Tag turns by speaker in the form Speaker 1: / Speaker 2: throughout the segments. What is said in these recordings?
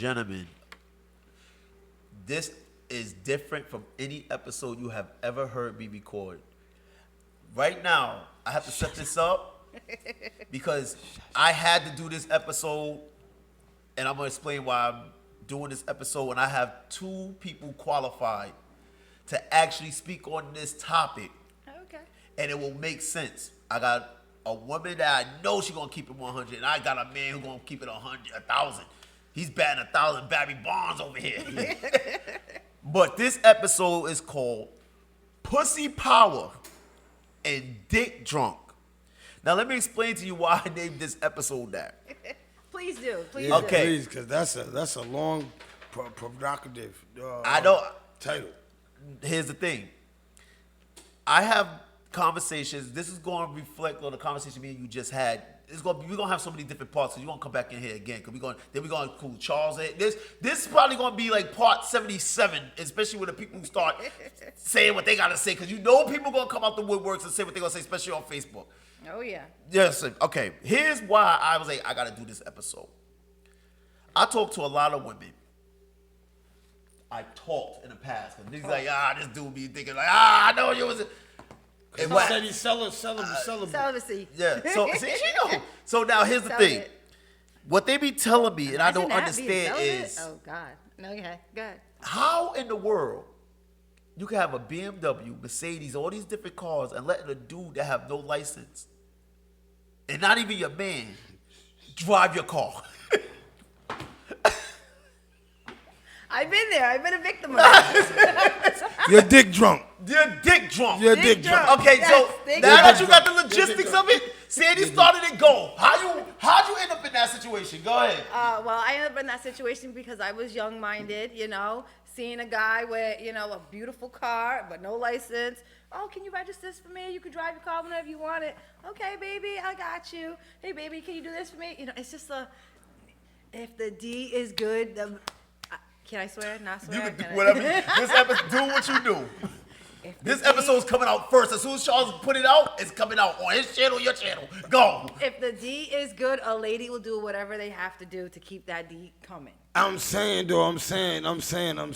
Speaker 1: gentlemen, this is different from any episode you have ever heard me record. Right now, I have to set this up because I had to do this episode, and I'm going to explain why I'm doing this episode, and I have two people qualified to actually speak on this topic.
Speaker 2: Okay.
Speaker 1: And it will make sense. I got a woman that I know she's going to keep it 100, and I got a man who's going to keep it 100, 1,000. He's batting 1,000 Barry Bonds over here. But this episode is called Pussy Power and Dick Drunk. Now, let me explain to you why I named this episode that.
Speaker 2: Please do. Please
Speaker 3: Yeah,
Speaker 2: do.
Speaker 1: Okay.
Speaker 3: Please, because that's a long, provocative
Speaker 1: I know.
Speaker 3: title.
Speaker 1: Here's the thing. I have conversations. This is going to reflect on the conversation me and you just had. We're gonna have so many different parts. So you're gonna come back in here again because we're gonna include Charles. This is probably gonna be like part 77, especially when the people start saying what they gotta say, because you know people gonna come out the woodworks and say what they gonna say, especially on Facebook.
Speaker 2: Oh yeah.
Speaker 1: Yes. Okay. Here's why I was like, I gotta do this episode. I talked to a lot of women. I talked in the past because niggas like, this dude be thinking like, I know you was.
Speaker 3: And what said he's celibate.
Speaker 2: Celibacy.
Speaker 1: Yeah. So see, you know. So now here's the thing. What they be telling me, and I don't understand, is
Speaker 2: oh God. No, okay, good.
Speaker 1: how in the world you can have a BMW, Mercedes, all these different cars, and letting a dude that have no license and not even your man drive your car.
Speaker 2: I've been there. I've been a victim of that.
Speaker 3: You're dick drunk.
Speaker 1: You're dick drunk.
Speaker 3: You're dick drunk.
Speaker 1: Okay,
Speaker 2: Yes,
Speaker 1: so
Speaker 2: dick
Speaker 1: now that
Speaker 2: drunk.
Speaker 1: you got the logistics of it, Sandy started it go. How'd you end up in that situation? Go ahead.
Speaker 2: Well, I ended up in that situation because I was young-minded, seeing a guy with, a beautiful car but no license. Oh, can you register this for me? You can drive your car whenever you want it. Okay, baby, I got you. Hey, baby, can you do this for me? It's just if the D is good, can I swear? Not swear?
Speaker 1: You can do whatever. This episode, do what you do. This episode's coming out first. As soon as Charles put it out, it's coming out on his channel, your channel. Go.
Speaker 2: If the D is good, a lady will do whatever they have to do to keep that D coming.
Speaker 3: I'm saying.
Speaker 2: I'm saying.
Speaker 3: Go.
Speaker 2: I'm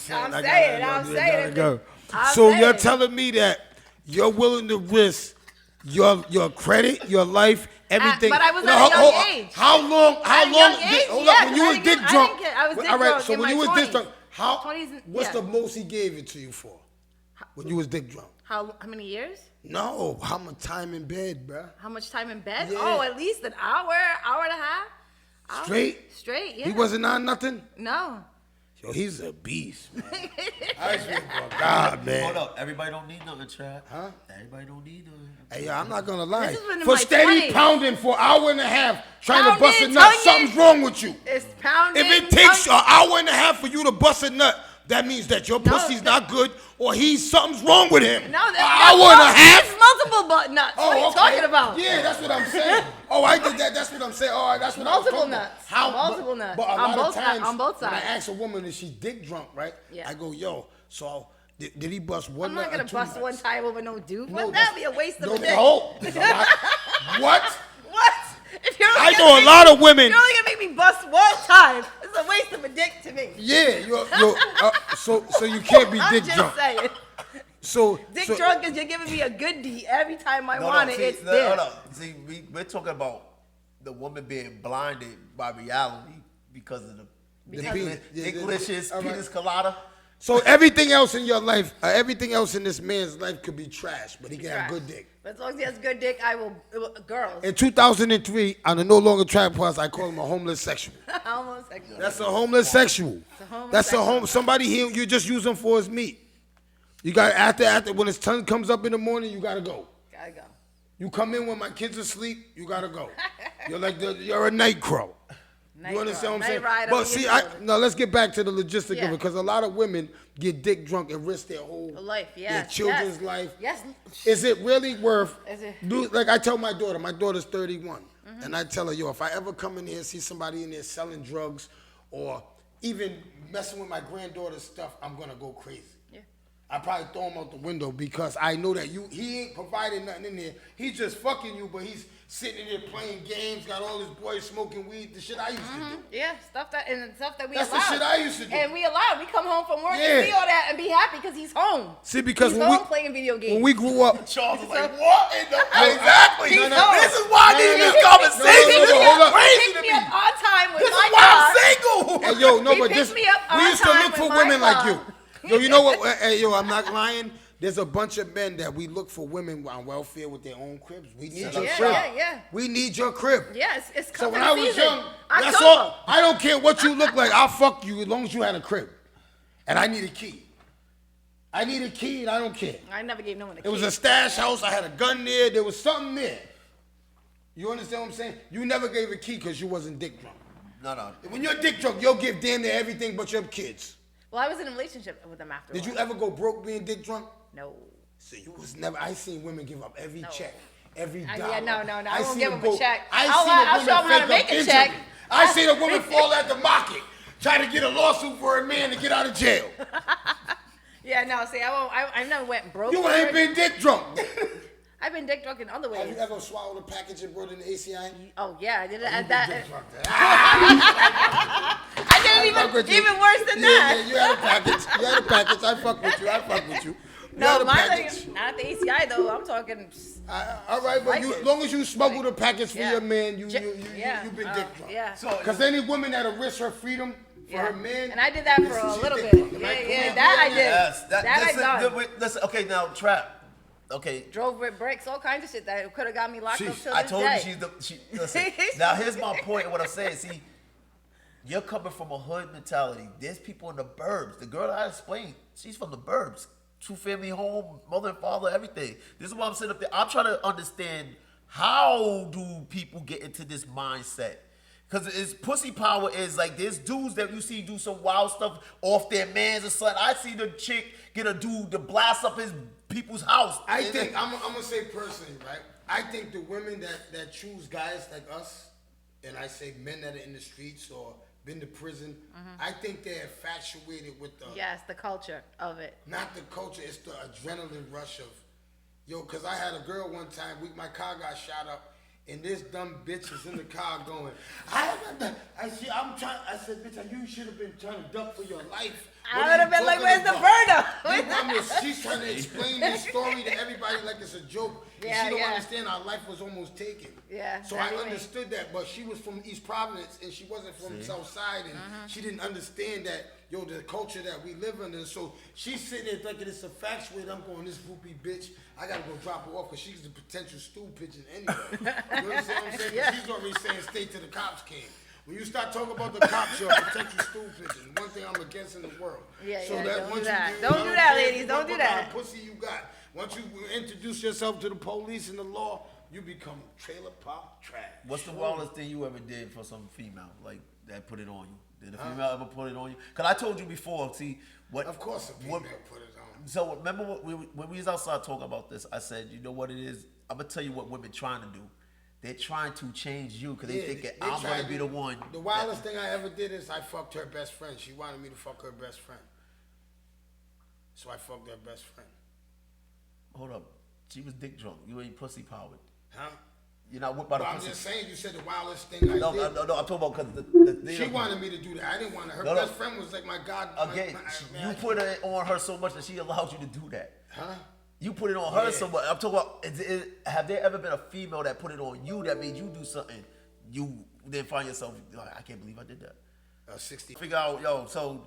Speaker 3: So
Speaker 2: saying.
Speaker 3: you're telling me that you're willing to risk your credit, your life, everything.
Speaker 2: But I was at a young age.
Speaker 3: How long?
Speaker 2: At a young age,
Speaker 3: Hold
Speaker 2: yes,
Speaker 3: up. When you
Speaker 2: I
Speaker 3: was
Speaker 2: didn't
Speaker 3: dick
Speaker 2: get- I
Speaker 3: drunk.
Speaker 2: didn't get- I was dick
Speaker 3: all right.
Speaker 2: drunk
Speaker 3: So
Speaker 2: in
Speaker 3: when
Speaker 2: my
Speaker 3: you was dick
Speaker 2: 20s.
Speaker 3: drunk,
Speaker 2: 20s,
Speaker 3: what's
Speaker 2: yeah.
Speaker 3: the most he gave it to you for? When you was dick drunk?
Speaker 2: How many years?
Speaker 3: No. How much time in bed, bruh?
Speaker 2: How much time in bed?
Speaker 3: Yeah.
Speaker 2: Oh, at least an hour and a half.
Speaker 3: Straight?
Speaker 2: Straight, yeah.
Speaker 3: He wasn't on nothing?
Speaker 2: No.
Speaker 3: Yo, he's a beast, man. I swear to God, man.
Speaker 1: Hold up. Everybody don't need nothing, Trap.
Speaker 3: Huh?
Speaker 1: Everybody don't need nothing.
Speaker 3: Hey, yo, I'm not gonna lie.
Speaker 2: This is when in
Speaker 3: For
Speaker 2: my
Speaker 3: steady
Speaker 2: 20s.
Speaker 3: pounding for an hour and a half, trying to
Speaker 2: Pounding,
Speaker 3: bust a nut,
Speaker 2: tonguing.
Speaker 3: something's wrong with you.
Speaker 2: It's pounding.
Speaker 3: If it takes an
Speaker 2: tongue-
Speaker 3: hour and a half for you to bust a nut, that means that your pussy's not good, or something's wrong with him.
Speaker 2: No,
Speaker 3: an hour and a half.
Speaker 2: There's multiple butt nuts. what are you
Speaker 3: okay.
Speaker 2: talking about?
Speaker 3: Yeah, that's what I'm saying. Oh, I did that. That's what I'm saying. All right, that's what
Speaker 2: Multiple
Speaker 3: I'm talking about.
Speaker 2: nuts.
Speaker 3: How,
Speaker 2: Multiple nuts.
Speaker 3: But a
Speaker 2: On
Speaker 3: lot
Speaker 2: both
Speaker 3: of
Speaker 2: si-
Speaker 3: times,
Speaker 2: on both
Speaker 3: when I
Speaker 2: sides.
Speaker 3: ask a woman if she's dick drunk, right?
Speaker 2: Yeah.
Speaker 3: I go, yo, so did he bust one
Speaker 2: I'm
Speaker 3: nut
Speaker 2: not
Speaker 3: or
Speaker 2: gonna
Speaker 3: two
Speaker 2: bust
Speaker 3: nuts?
Speaker 2: one time over no dude.
Speaker 3: No,
Speaker 2: Wouldn't
Speaker 3: that's-
Speaker 2: that be a waste of
Speaker 3: no,
Speaker 2: a dick?
Speaker 3: no. There's a lot. What?
Speaker 2: What? If you're
Speaker 3: I
Speaker 2: only
Speaker 3: know
Speaker 2: gonna
Speaker 3: a lot of
Speaker 2: if
Speaker 3: women.
Speaker 2: you're only gonna make me bust one time, it's a waste of a dick to me.
Speaker 3: Yeah, so you can't be
Speaker 2: I'm
Speaker 3: dick
Speaker 2: just
Speaker 3: drunk.
Speaker 2: saying.
Speaker 3: So
Speaker 2: Dick
Speaker 3: so,
Speaker 2: drunk is you're giving me a good D every time I
Speaker 1: No,
Speaker 2: want
Speaker 1: no,
Speaker 2: it.
Speaker 1: see,
Speaker 2: It's
Speaker 1: no,
Speaker 2: there.
Speaker 1: hold up. See, we're talking about the woman being blinded by reality because of the Dicklicious
Speaker 3: all right.
Speaker 1: penis colada.
Speaker 3: So everything else in your life, everything else in this man's life could be trash, but he can have good dick.
Speaker 2: But as long as he has good dick, I will. Girls.
Speaker 3: In 2003, on the No Longer Trap Plus, I call him a homeless sexual.
Speaker 2: Homosexual.
Speaker 3: That's a homeless sexual. That's a
Speaker 2: homosexual.
Speaker 3: somebody here. You just use him for his meat. You got after when his son comes up in the morning, you gotta go.
Speaker 2: Gotta go.
Speaker 3: You come in when my kids are asleep, you gotta go. You're a night crow.
Speaker 2: Night
Speaker 3: You understand
Speaker 2: crow.
Speaker 3: what I'm saying?
Speaker 2: Night rider
Speaker 3: But
Speaker 2: with
Speaker 3: see,
Speaker 2: your children.
Speaker 3: let's get back to the logistic of
Speaker 2: Yeah.
Speaker 3: it, because a lot of women get dick drunk and risk their whole
Speaker 2: Life,
Speaker 3: their
Speaker 2: yes.
Speaker 3: children's
Speaker 2: yes.
Speaker 3: life.
Speaker 2: Yes.
Speaker 3: Is it really worth?
Speaker 2: Is it-
Speaker 3: Like I tell my daughter's 31, and I tell her, yo, if I ever come in here and see somebody in there selling drugs or even messing with my granddaughter's stuff, I'm gonna go crazy.
Speaker 2: Yeah.
Speaker 3: I probably throw him out the window because I know that he ain't providing nothing in there. He's just fucking you, but he's sitting there playing games, got all his boys smoking weed, the shit I used to do.
Speaker 2: Yeah, stuff that we
Speaker 3: That's
Speaker 2: allowed.
Speaker 3: the shit I used to do.
Speaker 2: And we allowed. We come home from work
Speaker 3: Yeah.
Speaker 2: and see all that and be happy because he's home.
Speaker 3: See, because
Speaker 2: he's
Speaker 3: when
Speaker 2: home playing video games.
Speaker 3: when we grew up,
Speaker 1: Charles was like, what in the exactly?
Speaker 2: He's home.
Speaker 1: This is why I need this conversation.
Speaker 3: no,
Speaker 1: This
Speaker 3: hold
Speaker 1: is
Speaker 3: up.
Speaker 1: crazy
Speaker 2: Pick
Speaker 1: to
Speaker 2: me
Speaker 1: me.
Speaker 2: up on time with
Speaker 1: This
Speaker 2: my
Speaker 1: is why
Speaker 2: car.
Speaker 1: I'm single.
Speaker 3: hey, yo, no,
Speaker 2: He
Speaker 3: but
Speaker 2: picked
Speaker 3: this,
Speaker 2: me up
Speaker 3: we
Speaker 2: on
Speaker 3: used to
Speaker 2: time
Speaker 3: look for
Speaker 2: with
Speaker 3: women
Speaker 2: my
Speaker 3: like you.
Speaker 2: car.
Speaker 3: Yo, you know what? Hey, yo, I'm not lying. There's a bunch of men that we look for women on welfare with their own cribs. We need your
Speaker 2: Yeah,
Speaker 3: crib.
Speaker 2: yeah.
Speaker 3: We need your crib.
Speaker 2: Yeah, it's
Speaker 3: So
Speaker 2: coming
Speaker 3: when I was
Speaker 2: season.
Speaker 3: young, that's
Speaker 2: October.
Speaker 3: all. I don't care what you look like. I'll fuck you as long as you had a crib. And I need a key. I need a key and I don't care.
Speaker 2: I never gave no one a key.
Speaker 3: It was a stash house. I had a gun there. There was something there. You understand what I'm saying? You never gave a key because you wasn't dick drunk.
Speaker 1: No.
Speaker 3: When you're dick drunk, you'll give damn near everything but your kids.
Speaker 2: Well, I was in a relationship with him after.
Speaker 3: Did you ever go broke being dick drunk?
Speaker 2: No.
Speaker 3: So you was never. I seen women give up every
Speaker 2: No.
Speaker 3: check, every dollar.
Speaker 2: Yeah, no. I won't
Speaker 3: seen
Speaker 2: give
Speaker 3: them
Speaker 2: him a
Speaker 3: go-
Speaker 2: check.
Speaker 3: I
Speaker 2: I'll
Speaker 3: seen a
Speaker 2: show
Speaker 3: woman
Speaker 2: him how to
Speaker 3: fake
Speaker 2: make
Speaker 3: up
Speaker 2: a
Speaker 3: injury.
Speaker 2: check.
Speaker 3: I seen a woman fall at the market trying to get a lawsuit for a man to get out of jail.
Speaker 2: Yeah, no. See, I never went broke.
Speaker 3: You
Speaker 2: for
Speaker 3: ain't
Speaker 2: it.
Speaker 3: been dick drunk.
Speaker 2: I've been dick drunk in other
Speaker 3: Have
Speaker 2: ways.
Speaker 3: you ever swallowed a package and brought it in the ACI?
Speaker 2: Oh yeah, I did it
Speaker 3: You
Speaker 2: at
Speaker 3: been
Speaker 2: that.
Speaker 3: dick drunk then.
Speaker 2: I did
Speaker 3: fuck with
Speaker 2: it
Speaker 3: you.
Speaker 2: even worse than
Speaker 3: Yeah,
Speaker 2: that.
Speaker 3: you had a package. You had a package. I fuck with you. You
Speaker 2: No,
Speaker 3: had a
Speaker 2: mine
Speaker 3: package.
Speaker 2: not at the ACI though. I'm talking.
Speaker 3: All right, but
Speaker 2: Like
Speaker 3: you,
Speaker 2: it.
Speaker 3: as long as you smuggled a package for
Speaker 2: Yeah.
Speaker 3: your man, you
Speaker 2: Yeah.
Speaker 3: been
Speaker 2: Oh,
Speaker 3: dick drunk.
Speaker 2: Yeah.
Speaker 1: So
Speaker 3: Because any woman that'll risk her freedom for
Speaker 2: Yeah.
Speaker 3: her man.
Speaker 2: And I did that for a
Speaker 3: she
Speaker 2: little
Speaker 3: dick
Speaker 2: bit.
Speaker 3: drunk. Am I
Speaker 2: Yeah,
Speaker 3: correct?
Speaker 2: that I did.
Speaker 1: Yes,
Speaker 2: That I
Speaker 1: listen,
Speaker 2: done.
Speaker 1: listen, okay, now Trap. Okay,
Speaker 2: Drove with bricks, all kinds of shit that could have got me locked up till
Speaker 1: I
Speaker 2: this
Speaker 1: told
Speaker 2: day.
Speaker 1: you listen. Now here's my point. What I'm saying, see, you're coming from a hood mentality. There's people in the burbs. The girl that I explained, she's from the burbs. 2-family home, mother and father, everything. This is why I'm sitting up there. I'm trying to understand, how do people get into this mindset? Because it's pussy power is like, there's dudes that you see do some wild stuff off their mans or something. I see the chick get a dude to blast up his people's house.
Speaker 3: I think, I'm gonna say personally, right? I think the women that choose guys like us, and I say men that are in the streets or been to prison, I think they're infatuated with the,
Speaker 2: Yes, the culture of it.
Speaker 3: not the culture, it's the adrenaline rush of, yo, because I had a girl one time, my car got shot up, and this dumb bitch is in the car going, I said, bitch, you should have been trying to duck for your life.
Speaker 2: I
Speaker 3: What
Speaker 2: would
Speaker 3: are
Speaker 2: have
Speaker 3: you
Speaker 2: been like,
Speaker 3: talking
Speaker 2: where's the
Speaker 3: about?"
Speaker 2: burner?
Speaker 3: Your mom she's trying to explain this story to everybody like it's a joke. And
Speaker 2: Yeah,
Speaker 3: she don't
Speaker 2: yeah.
Speaker 3: understand our life was almost taken.
Speaker 2: Yeah,
Speaker 3: So
Speaker 2: not
Speaker 3: I
Speaker 2: even.
Speaker 3: understood that, but she was from East Providence and she wasn't from South Side, and she didn't understand that, yo, the culture that we live in. And so she's sitting there thinking it's a factual. I'm going, this groupie bitch, I gotta go drop her off because she's a potential stool pigeon anyway. You understand what I'm saying? 'Cause she's already saying stay till the cops came. When you start talking about the cops, you're a potential stool pigeon. One thing I'm against in the world.
Speaker 2: Yeah,
Speaker 3: So
Speaker 2: yeah,
Speaker 3: that
Speaker 2: don't
Speaker 3: once
Speaker 2: do that.
Speaker 3: you
Speaker 2: Don't
Speaker 3: I
Speaker 2: do that,
Speaker 3: care
Speaker 2: ladies. Don't do
Speaker 3: what kind
Speaker 2: that.
Speaker 3: of pussy you got. Once you introduce yourself to the police and the law, you become trailer park trash.
Speaker 1: What's the wildest thing you ever did for some female, like, that put it on you? Did a female ever put it on you? Because I told you before, see, what...
Speaker 3: Of course a female put it on.
Speaker 1: So remember when we was outside talking about this, I said, you know what it is? I'm going to tell you what women trying to do. They're trying to change you because they think that I'm going to be the one.
Speaker 3: The wildest thing I ever did is I fucked her best friend. She wanted me to fuck her best friend. So I fucked her best friend.
Speaker 1: Hold up. She was dick drunk. You ain't pussy powered.
Speaker 3: Huh?
Speaker 1: You're not whipped by the
Speaker 3: But I'm
Speaker 1: pussy.
Speaker 3: just saying, you said the wildest thing I
Speaker 1: No,
Speaker 3: did.
Speaker 1: I'm talking about because the
Speaker 3: She wanted me to do that. I didn't want her. Her
Speaker 1: No, no.
Speaker 3: best friend was like my god.
Speaker 1: Again,
Speaker 3: man,
Speaker 1: you put it on her so much that she allowed you to do that.
Speaker 3: Huh?
Speaker 1: You put it on her
Speaker 3: Yeah.
Speaker 1: so much. I'm talking about, have there ever been a female that put it on you that made you do something you then find yourself, like, I can't believe I did that.
Speaker 3: 60.
Speaker 1: Figure out, yo, so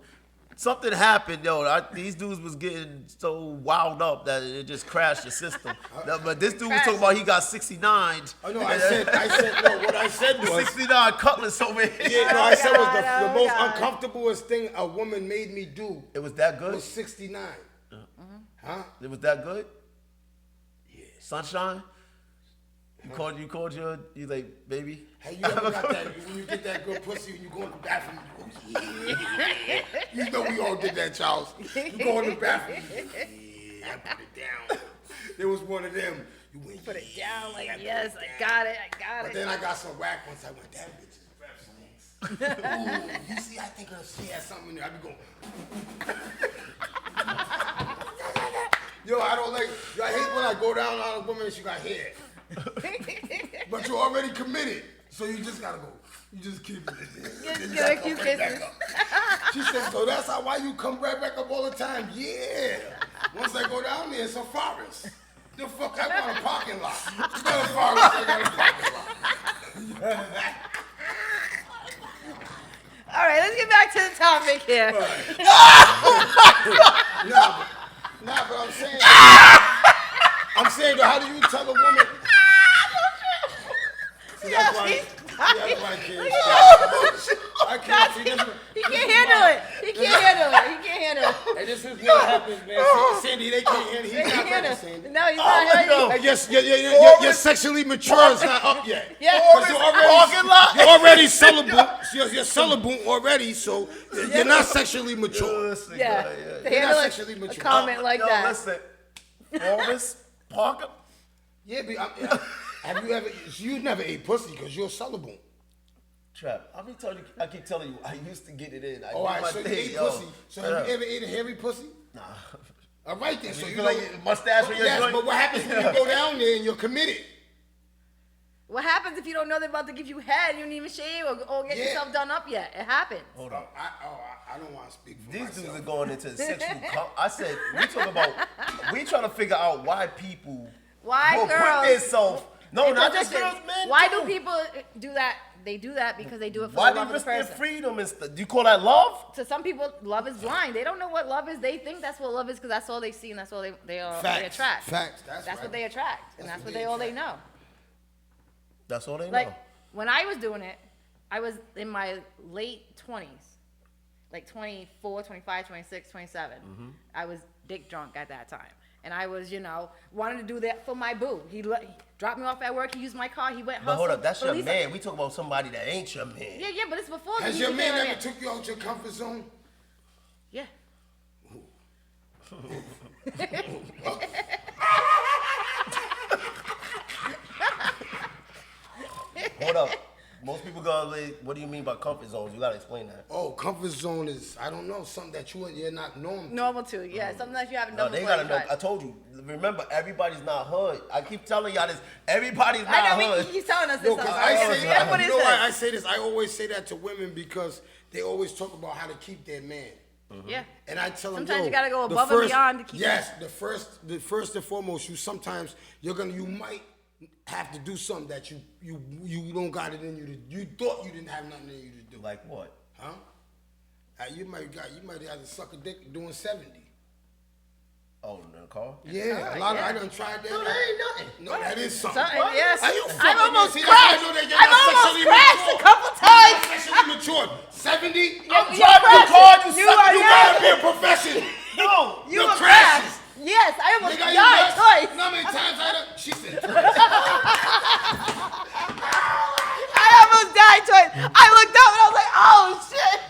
Speaker 1: something happened, yo. These dudes was getting so wound up that it just crashed the system. But this dude was talking about he got 69.
Speaker 3: Oh no, I said, no, what I said was,
Speaker 1: 69 cutlass over here.
Speaker 3: yeah, no, I said was
Speaker 2: God,
Speaker 3: the
Speaker 2: oh,
Speaker 3: most
Speaker 2: God.
Speaker 3: uncomfortablest thing a woman made me do
Speaker 1: It was that good?
Speaker 3: was 69. Huh?
Speaker 1: It was that good? Yeah. Sunshine? You called your, you like, baby?
Speaker 3: Hey, you ever got that, when you get that good pussy, when you go in the bathroom, you go, yeah. You know we all did that, Charles. You go in the bathroom, yeah, I put it down. There was one of them. You went,
Speaker 2: Put it down like,
Speaker 3: I put
Speaker 2: yes,
Speaker 3: it
Speaker 2: I
Speaker 3: down.
Speaker 2: got it, I got
Speaker 3: But
Speaker 2: it.
Speaker 3: then I got some whack once I went, that bitch's breath stinks. Ooh, you see, I think she has something in there. I be going, yo, I don't like, yo, I hate when I go down on a woman and she got hair. But but you're already committed. So you just gotta go. You just keep it.
Speaker 2: Just give a few kisses.
Speaker 3: She said, so that's why you come right back up all the time? Yeah. Once I go down there, it's a forest. The fuck, I got a parking lot. You got a forest, I got a parking lot.
Speaker 2: All right, let's get back to the topic here.
Speaker 3: Nah, but I'm saying, how do you tell a woman? See, that's why I can't. I can't.
Speaker 2: He can't handle it. He can't handle it.
Speaker 3: And this is what happens, man. Sandy, they can't handle it. He's not ready, Sandy.
Speaker 2: No, he's not ready.
Speaker 3: And your sexually mature is not up yet.
Speaker 2: Yeah.
Speaker 3: You're already celibate. You're celibate already, so you're not sexually mature.
Speaker 2: Yeah. To
Speaker 3: You're not
Speaker 2: handle
Speaker 3: sexually
Speaker 2: a
Speaker 3: mature.
Speaker 2: comment like that.
Speaker 1: Listen, Forrest Parker.
Speaker 3: Yeah, but have you ever? You never ate pussy because you're celibate.
Speaker 1: Trap. I keep telling you, I used to get it in.
Speaker 3: All right, so you ate pussy. So have you ever ate a hairy pussy?
Speaker 1: Nah.
Speaker 3: All right then. So
Speaker 1: You
Speaker 3: you
Speaker 1: feel
Speaker 3: know,
Speaker 1: like your mustache when you're
Speaker 3: yes,
Speaker 1: doing-
Speaker 3: but what happens when you go down there and you're committed?
Speaker 2: What happens if you don't know they're about to give you head? You didn't even shave or get yourself done up yet. It happens.
Speaker 1: Hold on.
Speaker 3: I don't want to speak for
Speaker 1: These
Speaker 3: myself.
Speaker 1: dudes are going into sexual. I said we trying to figure out why people
Speaker 2: Why
Speaker 1: will
Speaker 2: girls?
Speaker 1: put themselves. No,
Speaker 2: It's
Speaker 1: not
Speaker 2: just
Speaker 1: just girls, man.
Speaker 2: Why
Speaker 1: too.
Speaker 2: do people do that? They do that because they do it for
Speaker 1: Why
Speaker 2: the love
Speaker 1: they
Speaker 2: of the
Speaker 1: risk their
Speaker 2: person.
Speaker 1: freedom and stuff? Do you call that love?
Speaker 2: To some people, love is blind. They don't know what love is. They think that's what love is because that's all they see and that's all they attract.
Speaker 3: Facts.
Speaker 2: That's
Speaker 3: right.
Speaker 2: what they attract, and
Speaker 3: That's
Speaker 2: that's
Speaker 3: what
Speaker 2: what
Speaker 3: they
Speaker 2: all they
Speaker 3: attract.
Speaker 2: know.
Speaker 1: That's all they
Speaker 2: Like
Speaker 1: know.
Speaker 2: when I was doing it, I was in my late 20s, like 24, 25, 26, 27. I was dick drunk at that time. And I was, wanted to do that for my boo. He dropped me off at work. He used my car. He went hustle.
Speaker 1: But hold up, that's
Speaker 2: But
Speaker 1: your
Speaker 2: at least
Speaker 1: man. We talk about somebody that ain't your man.
Speaker 2: Yeah, but it's before.
Speaker 3: Has
Speaker 2: he
Speaker 3: your
Speaker 2: became
Speaker 3: man
Speaker 2: my
Speaker 3: ever took you out your comfort zone?
Speaker 2: Yeah.
Speaker 1: Hold up. Most people go, what do you mean by comfort zones? You gotta explain that.
Speaker 3: Oh, comfort zone is, I don't know, something that you're not normal.
Speaker 2: Normal too, yeah. Something that you haven't
Speaker 1: No,
Speaker 2: done
Speaker 1: they
Speaker 2: before.
Speaker 1: gotta know. I told you. Remember, everybody's not hood. I keep telling y'all this. Everybody's not
Speaker 2: I know,
Speaker 1: hood.
Speaker 2: he's telling us
Speaker 3: No,
Speaker 2: this.
Speaker 3: because
Speaker 2: stuff.
Speaker 3: I say,
Speaker 2: That's what
Speaker 3: you
Speaker 2: it
Speaker 3: know why
Speaker 2: says.
Speaker 3: I say this? I always say that to women because they always talk about how to keep their man.
Speaker 2: Yeah.
Speaker 3: And I tell them,
Speaker 2: Sometimes you gotta go
Speaker 3: the
Speaker 2: above and beyond to keep
Speaker 3: Yes, the first and foremost, you might have to do something that you don't got it in you to. You thought you didn't have nothing in you to do.
Speaker 1: Like what?
Speaker 3: Huh? You might have to suck a dick doing 70.
Speaker 1: Oh, in the car?
Speaker 3: Yeah, a lot of I done tried that.
Speaker 1: No, that ain't nothing.
Speaker 3: No, that is something.
Speaker 2: Something, yes.
Speaker 3: Are you
Speaker 2: I've
Speaker 3: fucking
Speaker 2: almost
Speaker 3: see, that's how I
Speaker 2: crashed.
Speaker 3: know that you're
Speaker 2: I've
Speaker 3: not
Speaker 2: almost
Speaker 3: sexually
Speaker 2: crashed
Speaker 3: mature.
Speaker 2: a couple
Speaker 3: You're not
Speaker 2: times.
Speaker 3: sexually mature. 70?
Speaker 1: I'm driving the car, you
Speaker 2: You
Speaker 1: suck.
Speaker 2: are
Speaker 3: You
Speaker 2: not.
Speaker 3: gotta be a professional.
Speaker 1: No.
Speaker 2: You
Speaker 3: You're
Speaker 2: were
Speaker 3: crashes.
Speaker 2: crashed. Yes, I almost
Speaker 3: Nigga, you
Speaker 2: died
Speaker 3: nuts?
Speaker 2: twice.
Speaker 3: You know how many times I done? She said twice.
Speaker 2: I almost died twice. I looked up and I was like, oh shit.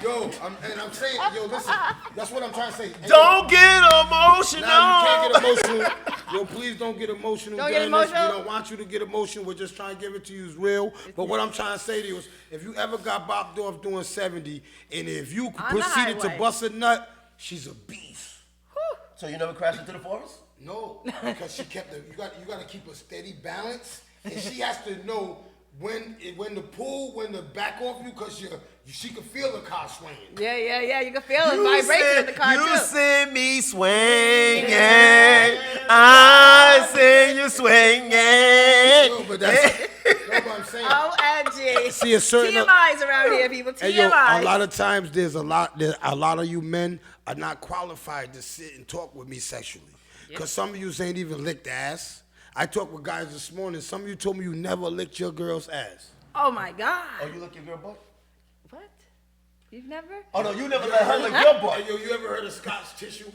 Speaker 3: I'm saying, listen, that's what I'm trying to say.
Speaker 1: Don't get emotional.
Speaker 3: Now you can't get emotional. Please don't get emotional.
Speaker 2: Don't get
Speaker 3: during this.
Speaker 2: emotional?
Speaker 3: We don't want you to get emotional. We're just trying to give it to you as real. But what I'm trying to say to you is, if you ever got bopped off doing 70, and if you
Speaker 2: On the
Speaker 3: proceeded to
Speaker 2: highway.
Speaker 3: bust a nut, she's a beast.
Speaker 1: So you never crashed into the forest?
Speaker 3: No, because she kept you got to keep a steady balance, and she has to know when to back off you, because she can feel the car swaying.
Speaker 2: Yeah. You can feel the vibration in the car
Speaker 1: you
Speaker 2: too.
Speaker 1: see me swinging. I see you swinging.
Speaker 3: No, but I'm saying.
Speaker 2: OMG.
Speaker 3: See a certain
Speaker 2: TMIs around here, people.
Speaker 3: Hey,
Speaker 2: TMIs.
Speaker 3: a lot of times there's a lot of you men are not qualified to sit and talk with me sexually, because some of you ain't even licked ass. I talked with guys this morning. Some of you told me you never licked your girl's ass.
Speaker 2: Oh my God.
Speaker 1: Oh, you lick your girl butt?
Speaker 2: What? You've never?
Speaker 1: Oh no, you never let her lick your butt.
Speaker 3: Hey, you ever heard of Scotch tissue?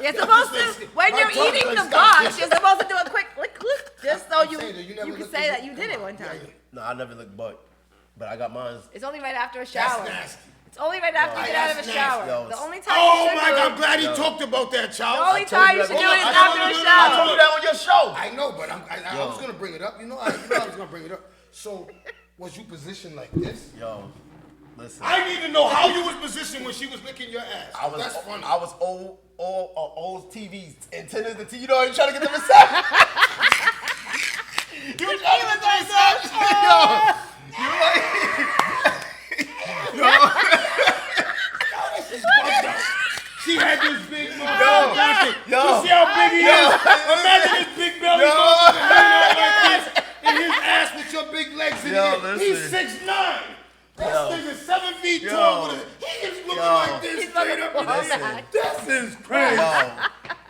Speaker 2: You're supposed to, when you're
Speaker 3: tongue
Speaker 2: eating
Speaker 3: like
Speaker 2: the
Speaker 3: Scotch
Speaker 2: box, you're supposed to do a quick lick, just so
Speaker 3: I'm
Speaker 2: you
Speaker 3: saying that you never
Speaker 2: can
Speaker 3: licked
Speaker 2: say
Speaker 3: your-
Speaker 2: that you did it one time.
Speaker 1: No, I never lick butt, but I got mine.
Speaker 2: It's only right after a
Speaker 3: That's
Speaker 2: shower.
Speaker 3: nasty.
Speaker 2: It's only right after you get out of a
Speaker 3: that's
Speaker 2: shower.
Speaker 1: nasty.
Speaker 2: The only time
Speaker 3: Oh
Speaker 2: you should
Speaker 3: my
Speaker 2: do
Speaker 3: God,
Speaker 2: it.
Speaker 3: I'm glad he talked about that,
Speaker 2: The
Speaker 3: child.
Speaker 2: only time you should do it is after a
Speaker 1: I
Speaker 2: shower.
Speaker 1: told you that on your show.
Speaker 3: I know, but I was gonna bring it up. I was gonna bring it up. So, was you positioned like this?
Speaker 1: Yo, listen.
Speaker 3: I need to know how you was positioned when she was licking your ass. That's funny.
Speaker 1: I was old. all old TVs, antennas, the TV. You know, you trying to get the reception. You were trying to get the reception. Yo, you like.
Speaker 3: She had this big mouth.
Speaker 1: Yo.
Speaker 3: You see how big he is? Imagine his big belly like this, and his ass with your big legs in it. He's 6'9". That nigga's 7 feet tall. He is looking like this straight up. This is crazy.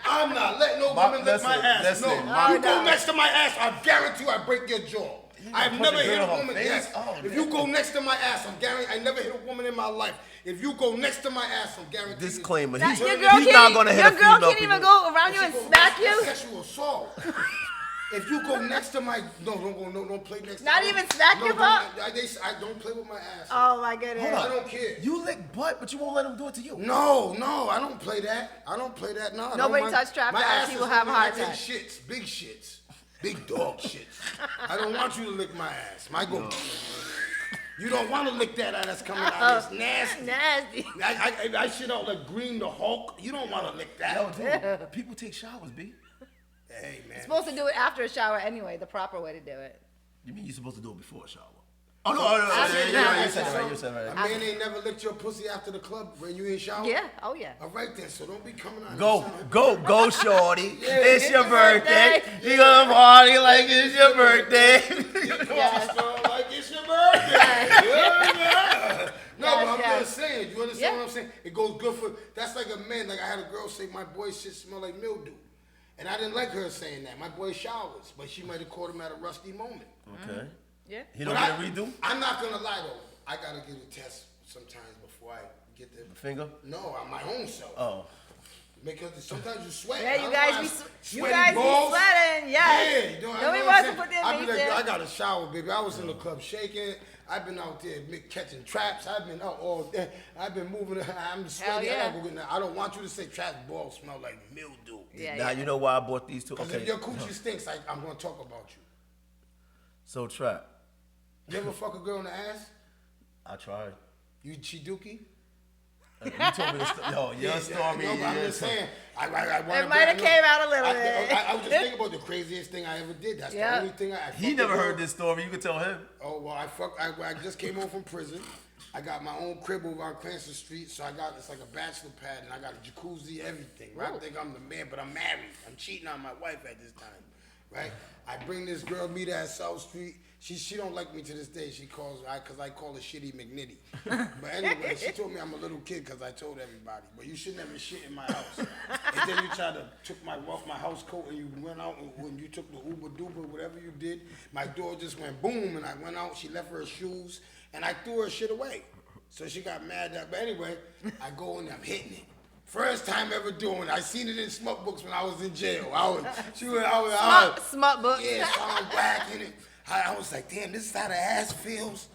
Speaker 3: I'm not letting no woman lick my ass. No, you go next to my ass, I guarantee you I break your jaw. I've never hit a woman. Yes. If you go next to my ass, I'm guaranteed. I never hit a woman in my life. If you go next to my ass, I'm guaranteed.
Speaker 1: Disclaimer:
Speaker 2: He's
Speaker 1: not gonna hit a female.
Speaker 2: Your girl can't even go around you and smack you.
Speaker 3: Sexual assault. If you go next to my don't play next.
Speaker 2: Not even smack your butt.
Speaker 3: I don't play with my ass.
Speaker 2: Oh my goodness.
Speaker 3: I don't care.
Speaker 1: You lick butt, but you won't let him do it to you.
Speaker 3: No, I don't play that. No.
Speaker 2: Nobody touch Trap ass. He will have a heart attack.
Speaker 3: Shits, big shits. Big dog shit. I don't want you to lick my ass. My go. You don't want to lick that ass coming out. It's nasty.
Speaker 2: Nasty.
Speaker 3: I shit out like Green the Hulk. You don't want to lick that.
Speaker 1: Yo, dude, people take showers, B.
Speaker 3: Hey, man.
Speaker 2: You're supposed to do it after a shower anyway, the proper way to do it.
Speaker 1: You mean you're supposed to do it before a shower? Oh, no, you said it right.
Speaker 3: A man ain't never licked your pussy after the club when you in shower?
Speaker 2: Yeah, oh yeah.
Speaker 3: All right then, so don't be coming out.
Speaker 1: Go, shorty. It's your birthday. You gonna party like it's your birthday.
Speaker 2: Yes.
Speaker 3: Like it's your birthday. No, but I'm just saying, you understand what I'm saying? It goes good for, that's like a man, like I had a girl say my boy shit smell like mildew. And I didn't like her saying that. My boy showers, but she might have caught him at a rusty moment.
Speaker 1: Okay.
Speaker 2: Yeah.
Speaker 1: He don't get a redo?
Speaker 3: I'm not gonna lie though. I gotta get a test sometimes before I get the
Speaker 1: finger.
Speaker 3: No, on my own self.
Speaker 1: Oh.
Speaker 3: Because sometimes you sweat.
Speaker 2: Yeah, you guys be sweating. Yes.
Speaker 3: Yeah, you know,
Speaker 2: Nobody wants to put their
Speaker 3: I be
Speaker 2: meat
Speaker 3: like,
Speaker 2: in.
Speaker 3: I got a shower, baby. I was in the club shaking. I've been out there catching traps. I've been out all day. I've been moving. I'm sweaty.
Speaker 2: Yeah.
Speaker 3: I gotta go get I don't want you to say traps balls smell like mildew.
Speaker 1: Now you know why I bought these two.
Speaker 3: Because if your coochie stinks, I'm gonna talk about you.
Speaker 1: So Trap.
Speaker 3: You ever fuck a girl in the ass?
Speaker 1: I tried.
Speaker 3: You dookie?
Speaker 1: You told me the story. Yo, your story.
Speaker 3: No, but I'm just saying. I
Speaker 2: It might have came out a little bit.
Speaker 3: I was just thinking about the craziest thing I ever did. That's the only thing I.
Speaker 1: He never heard this story. You can tell him.
Speaker 3: Oh well, I just came home from prison. I got my own crib over on Cranston Street, so it's like a bachelor pad, and I got a jacuzzi, everything. Right? I think I'm the man, but I'm married. I'm cheating on my wife at this time, right? I bring this girl, meet her at South Street. She don't like me to this day. She calls because I call her Shitty McNitty. But anyway, she told me I'm a little kid because I told everybody. But you shouldn't have been shit in my house. And then you tried to took my house coat and you went out and when you took the Uber Duber, whatever you did, my door just went boom and I went out. She left her shoes and I threw her shit away. So she got mad at. But anyway, I go in there, I'm hitting it. First time ever doing it. I seen it in smut books when I was in jail.
Speaker 2: Smut books.
Speaker 3: Yeah, so I'm whacking it. I was like, damn, this is how the ass feels?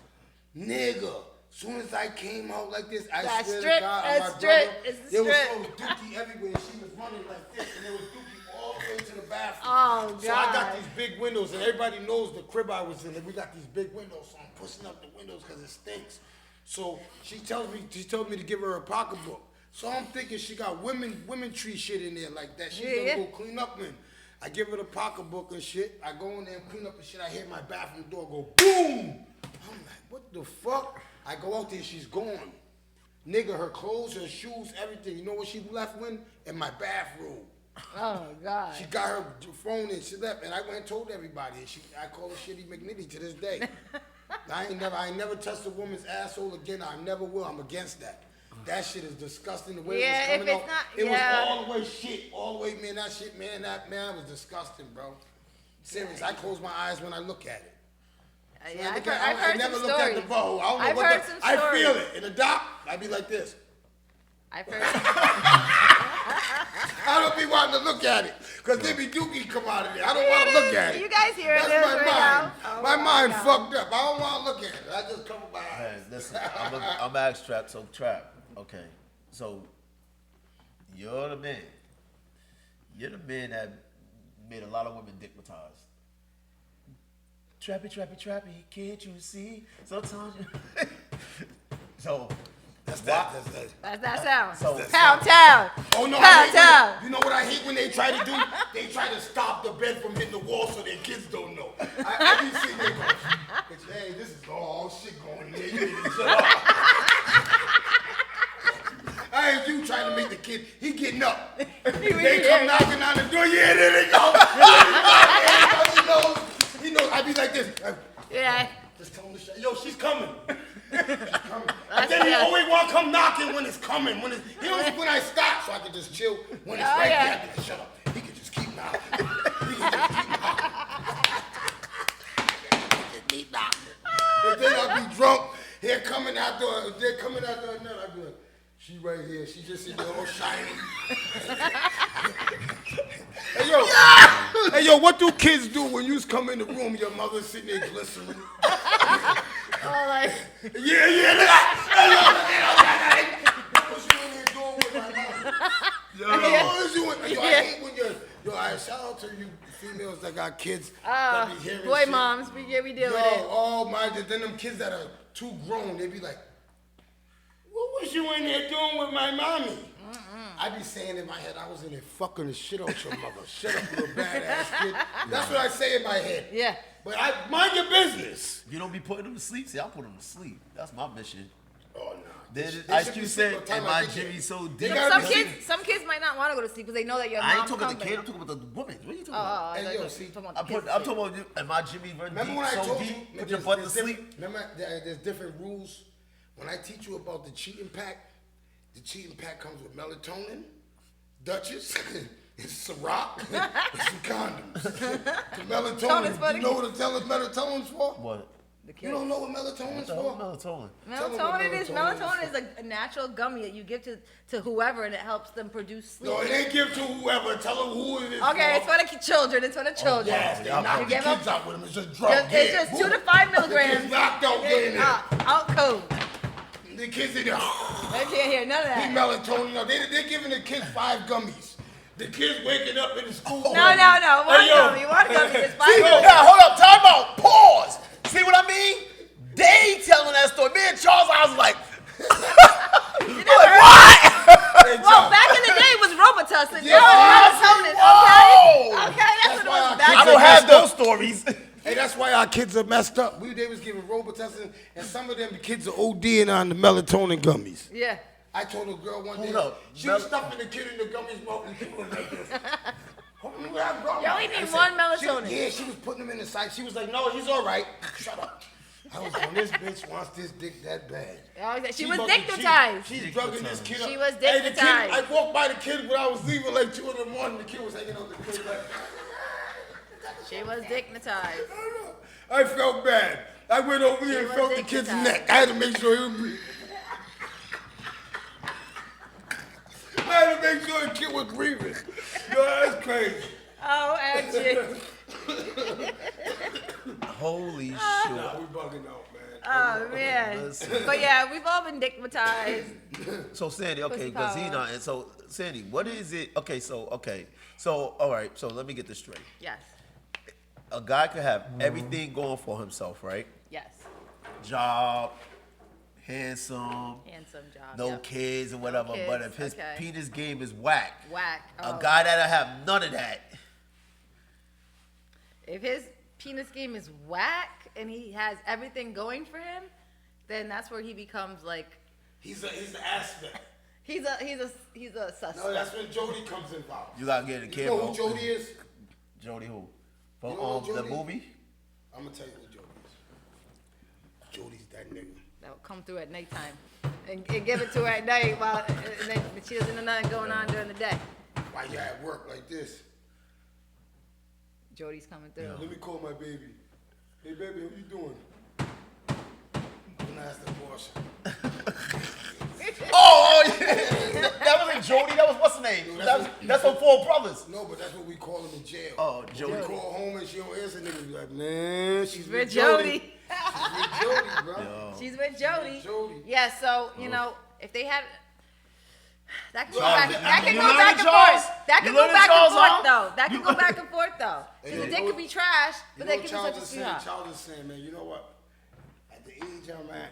Speaker 3: Nigga. Soon as I came out like this, I swear to God, my brother, there was so dookie everywhere. She was running like this, and there was dookie all the way to the bathroom.
Speaker 2: Oh, God.
Speaker 3: So I got these big windows, and everybody knows the crib I was in. And we got these big windows, so I'm pushing up the windows because it stinks. So she told me to give her a pocketbook. So I'm thinking she got women tree shit in there like that. She's gonna go clean up in. I give her the pocketbook and shit. I go in there and clean up and shit. I hear my bathroom door go boom. I'm like, what the fuck? I go out there, she's gone. Nigga, her clothes, her shoes, everything. You know what she left with? In my bathroom.
Speaker 2: Oh, God.
Speaker 3: She got her phone and she left. And I went and told everybody. And I call her Shitty McNitty to this day. I ain't never touched a woman's asshole again. I never will. I'm against that. That shit is disgusting. The way it was coming out, it was all the way shit, all the way, man. That shit, man, that was disgusting, bro. Serious. I close my eyes when I look at it. So
Speaker 2: I've
Speaker 3: I
Speaker 2: heard
Speaker 3: never
Speaker 2: some
Speaker 3: looked
Speaker 2: stories.
Speaker 3: at the bow. I don't know
Speaker 2: I've
Speaker 3: what
Speaker 2: heard some
Speaker 3: I
Speaker 2: stories.
Speaker 3: feel it in the dock. I be like this.
Speaker 2: I've heard.
Speaker 3: I don't be wanting to look at it because there be dookie come out of there. I don't want to look at it.
Speaker 2: You guys hear it
Speaker 3: That's my
Speaker 2: right
Speaker 3: mind.
Speaker 2: now.
Speaker 3: My mind fucked up. I don't want to look at it. I just cover my eyes.
Speaker 1: Man, listen, I'm ask Trap. So Trap, okay. So you're the man. You're the man that made a lot of women dickmatized. Trappy, trappy, trappy, can't you see? Sometimes you... So,
Speaker 3: That's that.
Speaker 2: That's that sound.
Speaker 1: So-
Speaker 2: Pound town.
Speaker 3: Oh no,
Speaker 2: Pound
Speaker 3: I
Speaker 2: town.
Speaker 3: hate when, you know what I hate when they try to do? They try to stop the bed from hitting the wall so their kids don't know. I be sitting there going, hey, this is all shit going in there. You need to shut up. I ain't you trying to make the kid, he getting up. They come knocking on the door, yeah, there they go. He knows, I be like this.
Speaker 2: Yeah.
Speaker 3: Just tell him to shut. Yo, she's coming. And then he always want to come knocking when it's coming. He don't when I stop, so I can just chill. When it's right there, I can shut up. He can just keep knocking. And then I'll be drunk. They're coming out the net. I'll be like, she right here. She just sitting there all shiny. Hey yo, what do kids do when you come in the room? Your mother's sitting there glistening.
Speaker 2: Oh, like.
Speaker 3: Yeah. What was you in there doing with my mom? What was you in? Yo, I hate when you're. Yo, I shout out to you females that got kids that be hearing
Speaker 2: Boy
Speaker 3: shit.
Speaker 2: moms, we deal with it.
Speaker 3: Oh my, then them kids that are too grown, they be like, what was you in there doing with my mommy? I be saying in my head, I was in there fucking the shit out your mother. Shut up, little badass kid. That's what I say in my head.
Speaker 2: Yeah.
Speaker 3: But I mind your business.
Speaker 1: You don't be putting them to sleep? See, I put them to sleep. That's my mission.
Speaker 3: Oh no.
Speaker 1: Then
Speaker 3: They
Speaker 1: Ice
Speaker 3: should
Speaker 1: Cube
Speaker 3: be
Speaker 1: said,
Speaker 3: sleeping by the
Speaker 1: and
Speaker 3: time I
Speaker 1: my
Speaker 3: get there.
Speaker 1: Jimmy so
Speaker 3: They
Speaker 1: deep.
Speaker 3: gotta
Speaker 2: Some kids might not want to go to sleep because they know that your
Speaker 1: I ain't
Speaker 2: mom's
Speaker 1: talking about the
Speaker 2: coming.
Speaker 1: kid, I'm talking about the woman. What are you talking
Speaker 2: Oh,
Speaker 1: about?
Speaker 3: Hey, yo,
Speaker 2: I'm
Speaker 3: see,
Speaker 2: talking about
Speaker 1: I'm
Speaker 2: the kids.
Speaker 1: talking about, and my Jimmy run
Speaker 3: Remember
Speaker 1: deep,
Speaker 3: when I
Speaker 1: so
Speaker 3: told
Speaker 1: deep,
Speaker 3: you?
Speaker 1: put your butt to sleep?
Speaker 3: Remember, there's different rules. When I teach you about the cheating pack, the cheating pack comes with melatonin, Dutchess, and Ciroc, and some condoms. The melatonin, you know what melatonin's for?
Speaker 1: What?
Speaker 3: You don't know what melatonin's
Speaker 1: The hell
Speaker 3: for?
Speaker 1: melatonin.
Speaker 2: Melatonin is a natural gummy that you give to whoever, and it helps them produce sleep.
Speaker 3: No, it ain't give to whoever. Tell them who it is.
Speaker 2: Okay, it's for the children. It's for the children.
Speaker 3: Yes, they knock
Speaker 2: You
Speaker 3: the
Speaker 2: give
Speaker 3: kids
Speaker 2: them-
Speaker 3: out with them. It's just drug.
Speaker 2: It's just 2 to 5 milligrams.
Speaker 3: Kids knocked out getting it.
Speaker 2: Out cold.
Speaker 3: The kids in there.
Speaker 2: They can't hear none of
Speaker 3: He
Speaker 2: that.
Speaker 3: melatonin. No, they're giving the kids 5 gummies. The kids waking up in the school.
Speaker 2: No. One
Speaker 3: Hey, yo.
Speaker 2: gummy. One gummy is 5
Speaker 1: See,
Speaker 2: milligrams.
Speaker 1: now, hold up, time out, pause. See what I mean? They telling that story. Me and Charles, I was like,
Speaker 2: You never heard?
Speaker 1: what?
Speaker 2: Well, back in the day, it was Robitussin.
Speaker 3: Yeah.
Speaker 2: Now it's melatonin.
Speaker 1: Whoa.
Speaker 2: Okay, that's what it
Speaker 3: why
Speaker 2: was
Speaker 3: our
Speaker 2: back
Speaker 1: I
Speaker 3: kids
Speaker 2: in
Speaker 1: don't
Speaker 2: the
Speaker 1: have those stories.
Speaker 3: Hey, that's why our kids are messed up. They was giving Robitussin, and some of them kids are ODing on the melatonin gummies.
Speaker 2: Yeah.
Speaker 3: I told a girl one day,
Speaker 1: Hold up.
Speaker 3: she was stuffing the kid in the gummies mouth, and the kid was like this. Hold on, where I brought
Speaker 2: You
Speaker 3: him?
Speaker 2: only need
Speaker 3: I said,
Speaker 2: one melatonin.
Speaker 3: She was putting him in the side. She was like, no, he's all right. Shut up. I was on this bitch wants this dick that bad.
Speaker 2: She was
Speaker 3: about to-
Speaker 2: dignitized.
Speaker 3: She's drugging this kid up.
Speaker 2: She was
Speaker 3: Hey, the kid,
Speaker 2: dignitized.
Speaker 3: I walked by the kid when I was leaving like 2 in the morning. The kid was hanging out the kid like.
Speaker 2: She was dignitized.
Speaker 3: I felt bad. I went over there and
Speaker 2: was
Speaker 3: felt the kid's
Speaker 2: dignitized.
Speaker 3: neck. I had to make sure he was breathing. I had to make sure the kid was breathing. Yo, that's crazy.
Speaker 2: Oh, actually.
Speaker 1: Holy shit.
Speaker 3: Nah, we bugging out, man.
Speaker 2: Oh, man. But yeah, we've all been dignitized.
Speaker 1: So Sandy, okay,
Speaker 2: Pussy
Speaker 1: because he
Speaker 2: power.
Speaker 1: not. And so Sandy, what is it? Okay, so all right. So let me get this straight.
Speaker 2: Yes.
Speaker 1: A guy could have everything going for himself, right?
Speaker 2: Yes.
Speaker 1: Job, handsome,
Speaker 2: Handsome job.
Speaker 1: no
Speaker 2: yep.
Speaker 1: kids or whatever.
Speaker 2: kids,
Speaker 1: But if his
Speaker 2: okay.
Speaker 1: penis game is whack,
Speaker 2: Whack.
Speaker 1: a
Speaker 2: Oh.
Speaker 1: guy that'll have none of that.
Speaker 2: If his penis game is whack and he has everything going for him, then that's where he becomes like
Speaker 3: He's an aspect.
Speaker 2: he's a suspect.
Speaker 3: No, that's when Jody comes involved.
Speaker 1: You gotta get in the
Speaker 3: You know
Speaker 1: camera.
Speaker 3: who Jody is?
Speaker 1: Jody who? From
Speaker 3: You know who
Speaker 1: the
Speaker 3: Jody?
Speaker 1: movie?
Speaker 3: I'm gonna tell you who Jody is. Jody's that nigga.
Speaker 2: That'll come through at nighttime and give it to her at night while and then she doesn't know nothing going on during the day.
Speaker 3: Why you at work like this?
Speaker 2: Jody's coming through.
Speaker 3: Let me call my baby. Hey baby, how you doing? When I asked the abortion.
Speaker 1: Oh, yeah. That wasn't Jody. That was what's her name? That's from Four Brothers.
Speaker 3: No, but that's what we call him in jail.
Speaker 1: Oh,
Speaker 3: We
Speaker 1: Jody.
Speaker 3: call home and she don't answer. Niggas be like, man, she's
Speaker 2: with Jody.
Speaker 3: She's with Jody, bro.
Speaker 2: She's with Jody.
Speaker 3: Jody.
Speaker 2: Yeah, so you know if they had. That can go
Speaker 1: Charles,
Speaker 2: back. That can
Speaker 1: you
Speaker 2: go
Speaker 1: learning,
Speaker 2: back and
Speaker 1: Charles?
Speaker 2: forth. That
Speaker 1: You
Speaker 2: can go
Speaker 1: learning,
Speaker 2: back
Speaker 1: Charles,
Speaker 2: and forth
Speaker 1: huh?
Speaker 2: though. That can go back and forth though. Because the
Speaker 3: you
Speaker 2: dick
Speaker 3: know
Speaker 2: could be trash,
Speaker 3: You
Speaker 2: but
Speaker 3: know
Speaker 2: they
Speaker 3: what
Speaker 2: can be
Speaker 3: Charles
Speaker 2: such a
Speaker 3: is saying?
Speaker 2: sweetheart.
Speaker 3: Charles is saying, man, you know what? At the age I'm at,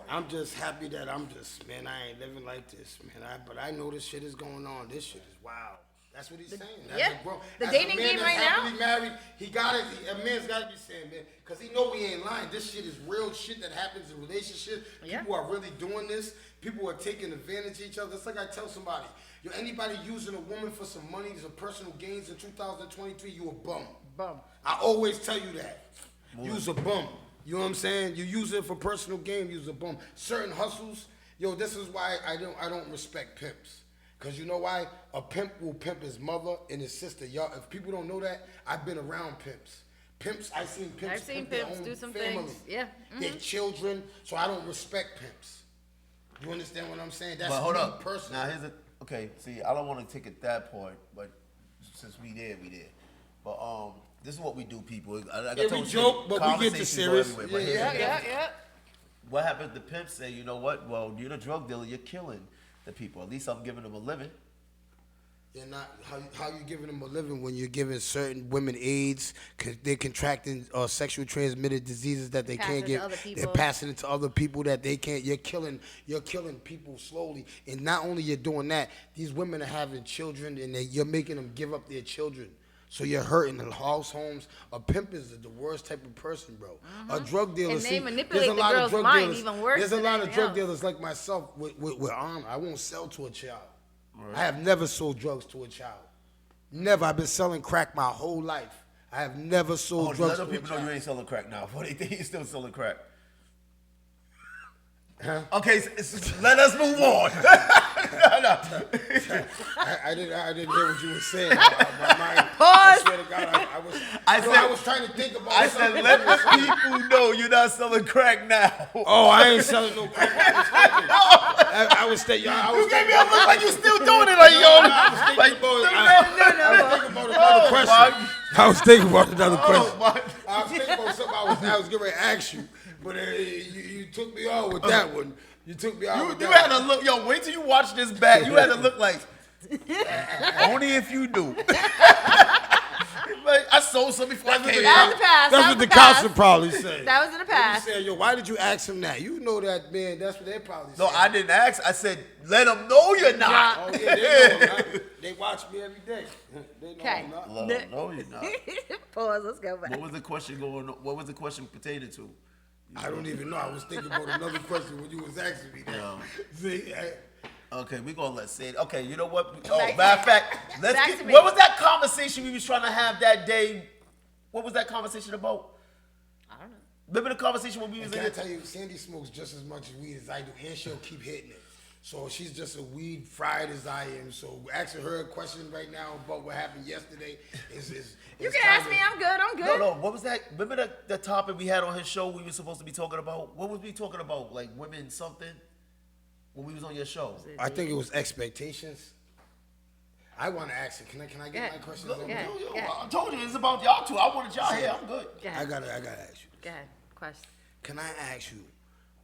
Speaker 3: I'm just happy that man, I ain't living like this, man. But I know this shit is going on. This shit is wild. That's what he's saying.
Speaker 2: Yeah.
Speaker 3: The
Speaker 2: dating game right now?
Speaker 3: Happily married, a man's got to be saying, man, because he know we ain't lying. This shit is real shit that happens in relationships.
Speaker 2: Yeah.
Speaker 3: People are really doing this. People are taking advantage of each other. It's like I tell somebody, anybody using a woman for some money, some personal gains in 2023, you a bum.
Speaker 2: Bum.
Speaker 3: I always tell you that. You's a bum. You know what I'm saying? You use it for personal gain, you's a bum. Certain hustles, this is why I don't respect pimps. Cause you know why? A pimp will pimp his mother and his sister. Y'all, if people don't know that, I've been around pimps. I've seen pimps pimp their own
Speaker 2: do some
Speaker 3: family,
Speaker 2: things. Yeah.
Speaker 3: their children. So I don't respect pimps. You understand what I'm saying? That's
Speaker 1: But hold
Speaker 3: me
Speaker 1: up.
Speaker 3: personally.
Speaker 1: Now okay. See, I don't want to take it that point, but since we did. But this is what we do, people.
Speaker 3: We joke, but we get to serious.
Speaker 2: Yeah.
Speaker 1: What happens? The pimps say, you know what? Well, you're the drug dealer. You're killing the people. At least I'm giving them a living.
Speaker 3: You're not how you giving them a living when you're giving certain women AIDS? They're contracting sexual transmitted diseases that they can't get. They're passing it to other people that they can't. You're killing people slowly. And not only you're doing that, these women are having children, and you're making them give up their children. So you're hurting the homes. A pimp is the worst type of person, bro. A drug dealer.
Speaker 2: And they manipulate the girl's mind even worse.
Speaker 3: There's a lot of drug dealers like myself with arm. I won't sell to a child. Right. I have never sold drugs to a child. Never. I've been selling crack my whole life. I have never sold drugs to a child.
Speaker 1: Let people know you ain't selling crack now. What do you think you're still selling crack?
Speaker 3: Huh?
Speaker 1: Okay, let us move on. No.
Speaker 3: I didn't hear what you were saying. My mind,
Speaker 2: Pause.
Speaker 3: I swear to God, I was trying to think about.
Speaker 1: I said, let the people know you're not selling crack now.
Speaker 3: Oh, I ain't selling no crack. I was thinking.
Speaker 1: You gave me a look like you still doing it, like yo.
Speaker 3: I was thinking about another question. I was thinking about another question. I was thinking about something I was getting ready to ask you, but you took me out with that one. You took me out with that one.
Speaker 1: You had to look, yo, wait till you watch this back. You had to look like, only if you do. I sold some before I came
Speaker 2: That was
Speaker 1: out.
Speaker 2: the past.
Speaker 3: That's what the cops would probably say.
Speaker 2: That was in the past.
Speaker 3: They said, yo, why did you ask him that? You know that, man. That's what they probably say.
Speaker 1: No, I didn't ask. I said, let them know you're not.
Speaker 3: Oh, yeah, they know. They watch me every day. They know I'm not.
Speaker 1: Let them know you're not.
Speaker 2: Pause. Let's go back.
Speaker 1: What was the question going on? What was the question pertaining to?
Speaker 3: I don't even know. I was thinking about another question when you was asking me that.
Speaker 1: Yeah.
Speaker 3: See,
Speaker 1: Okay, we're gonna let Sadie. Okay, you know what? Oh, matter of fact,
Speaker 2: Back to me.
Speaker 1: what was that conversation we was trying to have that day? What was that conversation about?
Speaker 2: I don't know.
Speaker 1: Remember the conversation when we was
Speaker 3: can
Speaker 1: in
Speaker 3: I
Speaker 1: it?
Speaker 3: tell you, Sandy smokes just as much weed as I do, and she'll keep hitting it. So she's just a weed fried as I am. So asking her a question right now about what happened yesterday is
Speaker 2: You can ask me. I'm good. I'm good.
Speaker 1: No. What was that? Remember the topic we had on his show we were supposed to be talking about? What was we talking about? Like women something? When we was on your show?
Speaker 3: I think it was expectations. I want to ask it. Can I get my questions over?
Speaker 2: Yeah.
Speaker 1: I told you it's about y'all two. I wanted y'all here. I'm good.
Speaker 3: I gotta ask you.
Speaker 2: Go ahead. Question.
Speaker 3: Can I ask you,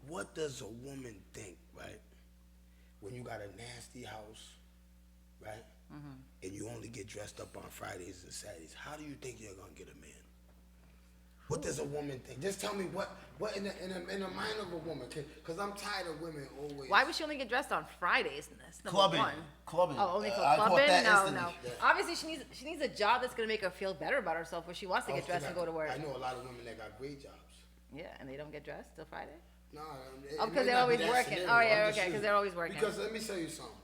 Speaker 3: what does a woman think, right? When you got a nasty house, right? Mm-hmm. And you only get dressed up on Fridays and Saturdays, how do you think you're gonna get a man? What does a woman think? Just tell me what in the mind of a woman, because I'm tired of women always.
Speaker 2: Why would she only get dressed on Fridays? That's number
Speaker 1: Clubbing.
Speaker 2: one.
Speaker 1: Clubbing.
Speaker 2: Oh, only for
Speaker 1: I caught
Speaker 2: clubbing?
Speaker 1: that
Speaker 2: No.
Speaker 1: instantly. Yeah.
Speaker 2: Obviously, she needs a job that's gonna make her feel better about herself, where she wants to get dressed and go to work.
Speaker 3: I know a lot of women that got great jobs.
Speaker 2: Yeah, and they don't get dressed till Friday.
Speaker 3: No,
Speaker 2: because they're always working. Oh yeah, okay, because they're always working.
Speaker 3: Because let me tell you something.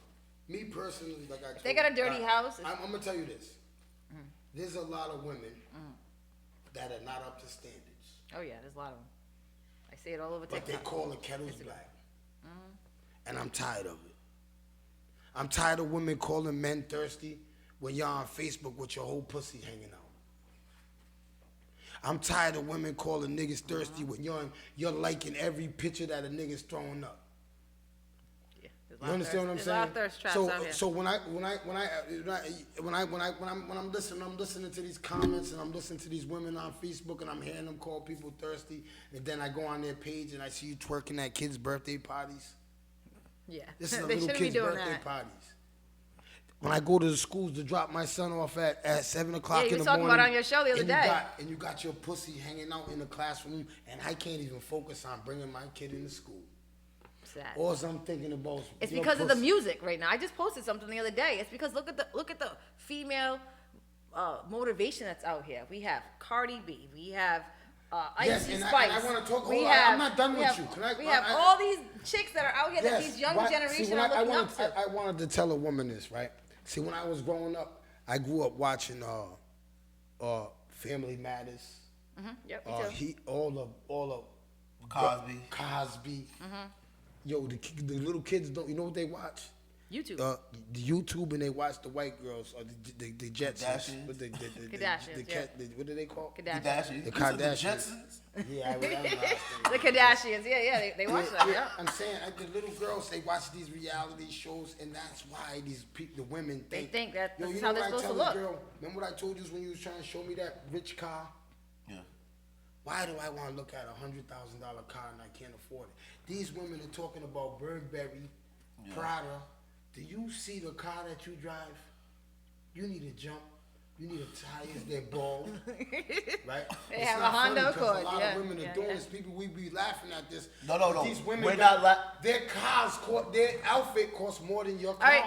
Speaker 3: Me personally, like I told
Speaker 2: they got a dirty house.
Speaker 3: I'm gonna tell you this. There's a lot of women that are not up to standards.
Speaker 2: Oh yeah, there's a lot of them. I see it all over TikTok.
Speaker 3: But they call the kettles black. And I'm tired of it. I'm tired of women calling men thirsty when y'all on Facebook with your whole pussy hanging out. I'm tired of women calling niggas thirsty when you're liking every picture that a nigga's throwing up. You understand what I'm saying?
Speaker 2: A lot of thirst traps out here.
Speaker 3: So when I'm listening to these comments and I'm listening to these women on Facebook and I'm hearing them call people thirsty, and then I go on their page and I see you twerking at kids' birthday parties.
Speaker 2: Yeah,
Speaker 3: This is a
Speaker 2: they
Speaker 3: little
Speaker 2: shouldn't
Speaker 3: kids'
Speaker 2: be doing
Speaker 3: birthday
Speaker 2: that.
Speaker 3: parties. When I go to the schools to drop my son off at 7 o'clock in the morning.
Speaker 2: Yeah, you were talking about on your show the other day.
Speaker 3: And you got your pussy hanging out in the classroom, and I can't even focus on bringing my kid into school.
Speaker 2: Sad.
Speaker 3: All I'm thinking about.
Speaker 2: It's
Speaker 3: your
Speaker 2: because of the
Speaker 3: pussy.
Speaker 2: music right now. I just posted something the other day. It's because look at the female motivation that's out here. We have Cardi B. We have
Speaker 3: Yes,
Speaker 2: Icy
Speaker 3: and
Speaker 2: Spice.
Speaker 3: I want to talk.
Speaker 2: We
Speaker 3: I'm not done with you.
Speaker 2: We have all these chicks that are out here that
Speaker 3: Yes.
Speaker 2: these young
Speaker 3: Why-
Speaker 2: generation
Speaker 3: see, when
Speaker 2: are looking up to.
Speaker 3: I wanted to tell a woman this, right? See, when I was growing up, I grew up watching Family Matters.
Speaker 2: Yep, me too.
Speaker 3: All of
Speaker 1: Cosby.
Speaker 3: Cosby. Yo, the little kids don't. You know what they watch?
Speaker 2: YouTube.
Speaker 3: The YouTube, and they watch the white girls or the Jetsons.
Speaker 1: Kardashians.
Speaker 3: What
Speaker 2: Kardashians, yeah.
Speaker 3: what do they call?
Speaker 2: Kardashians.
Speaker 3: The
Speaker 1: You said
Speaker 3: Kardashians.
Speaker 1: Jetsons?
Speaker 3: Yeah, I don't know.
Speaker 2: The Kardashians. Yeah, they watch that. Yeah.
Speaker 3: I'm saying the little girls, they watch these reality shows, and that's why these people, the women,
Speaker 2: They think that
Speaker 3: Yo,
Speaker 2: this is
Speaker 3: you
Speaker 2: how
Speaker 3: know
Speaker 2: they're
Speaker 3: what I
Speaker 2: supposed
Speaker 3: tell
Speaker 2: to
Speaker 3: this
Speaker 2: look.
Speaker 3: girl? Remember what I told you when you was trying to show me that rich car?
Speaker 1: Yeah.
Speaker 3: Why do I want to look at a $100,000 car and I can't afford it? These women are talking about Burberry, Prada. Do you see the car that you drive? You need a jump. You need a tires. They're bald, right?
Speaker 2: They
Speaker 3: It's
Speaker 2: have a
Speaker 3: not funny
Speaker 2: Honda
Speaker 3: 'cause
Speaker 2: Accord,
Speaker 3: A lot
Speaker 2: yeah,
Speaker 3: of women are
Speaker 2: yeah,
Speaker 3: doing
Speaker 2: yeah.
Speaker 3: this. People, we be laughing at this.
Speaker 1: No.
Speaker 3: But these women,
Speaker 1: We're not
Speaker 3: their cars, their outfit costs more than your car.
Speaker 2: right.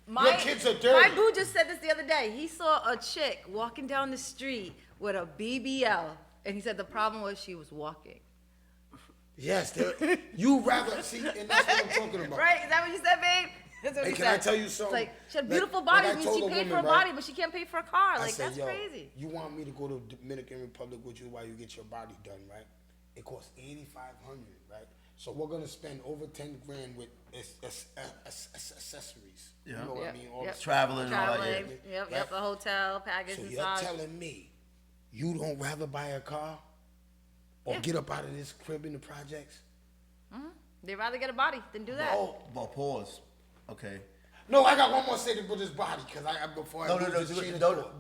Speaker 2: My,
Speaker 3: Your kids are dirty.
Speaker 2: My boo just said this the other day. He saw a chick walking down the street with a BBL, and he said the problem was she was walking.
Speaker 3: Yes, you rather see, and that's what I'm talking about.
Speaker 2: Right? Is that what you said, babe? That's what
Speaker 3: Hey,
Speaker 2: he
Speaker 3: can
Speaker 2: said.
Speaker 3: I tell you something?
Speaker 2: It's like she had a
Speaker 3: Like-
Speaker 2: beautiful
Speaker 3: like
Speaker 2: body.
Speaker 3: I
Speaker 2: I mean,
Speaker 3: told
Speaker 2: she
Speaker 3: a
Speaker 2: paid
Speaker 3: woman,
Speaker 2: for a
Speaker 3: right?
Speaker 2: body, but she can't pay for a car.
Speaker 3: I
Speaker 2: Like
Speaker 3: said,
Speaker 2: that's
Speaker 3: yo,
Speaker 2: crazy.
Speaker 3: you want me to go to Dominican Republic with you while you get your body done, right? It costs $8,500, right? So we're gonna spend over 10 grand with accessories.
Speaker 1: Yeah.
Speaker 3: You know what
Speaker 2: Yep,
Speaker 3: I mean? All
Speaker 2: yep.
Speaker 3: the
Speaker 1: Traveling and all that.
Speaker 2: Traveling.
Speaker 1: Yeah.
Speaker 2: Yep,
Speaker 3: Right?
Speaker 2: the hotel, package,
Speaker 3: So
Speaker 2: and
Speaker 3: you're
Speaker 2: massage.
Speaker 3: telling me you don't rather buy a car or get up out of this crib in the projects?
Speaker 2: They'd rather get a body than do that.
Speaker 3: Oh,
Speaker 1: But pause. Okay.
Speaker 3: no, I got one more statement for this body because before I
Speaker 1: No.
Speaker 3: lose this chain of
Speaker 1: No.
Speaker 3: thought.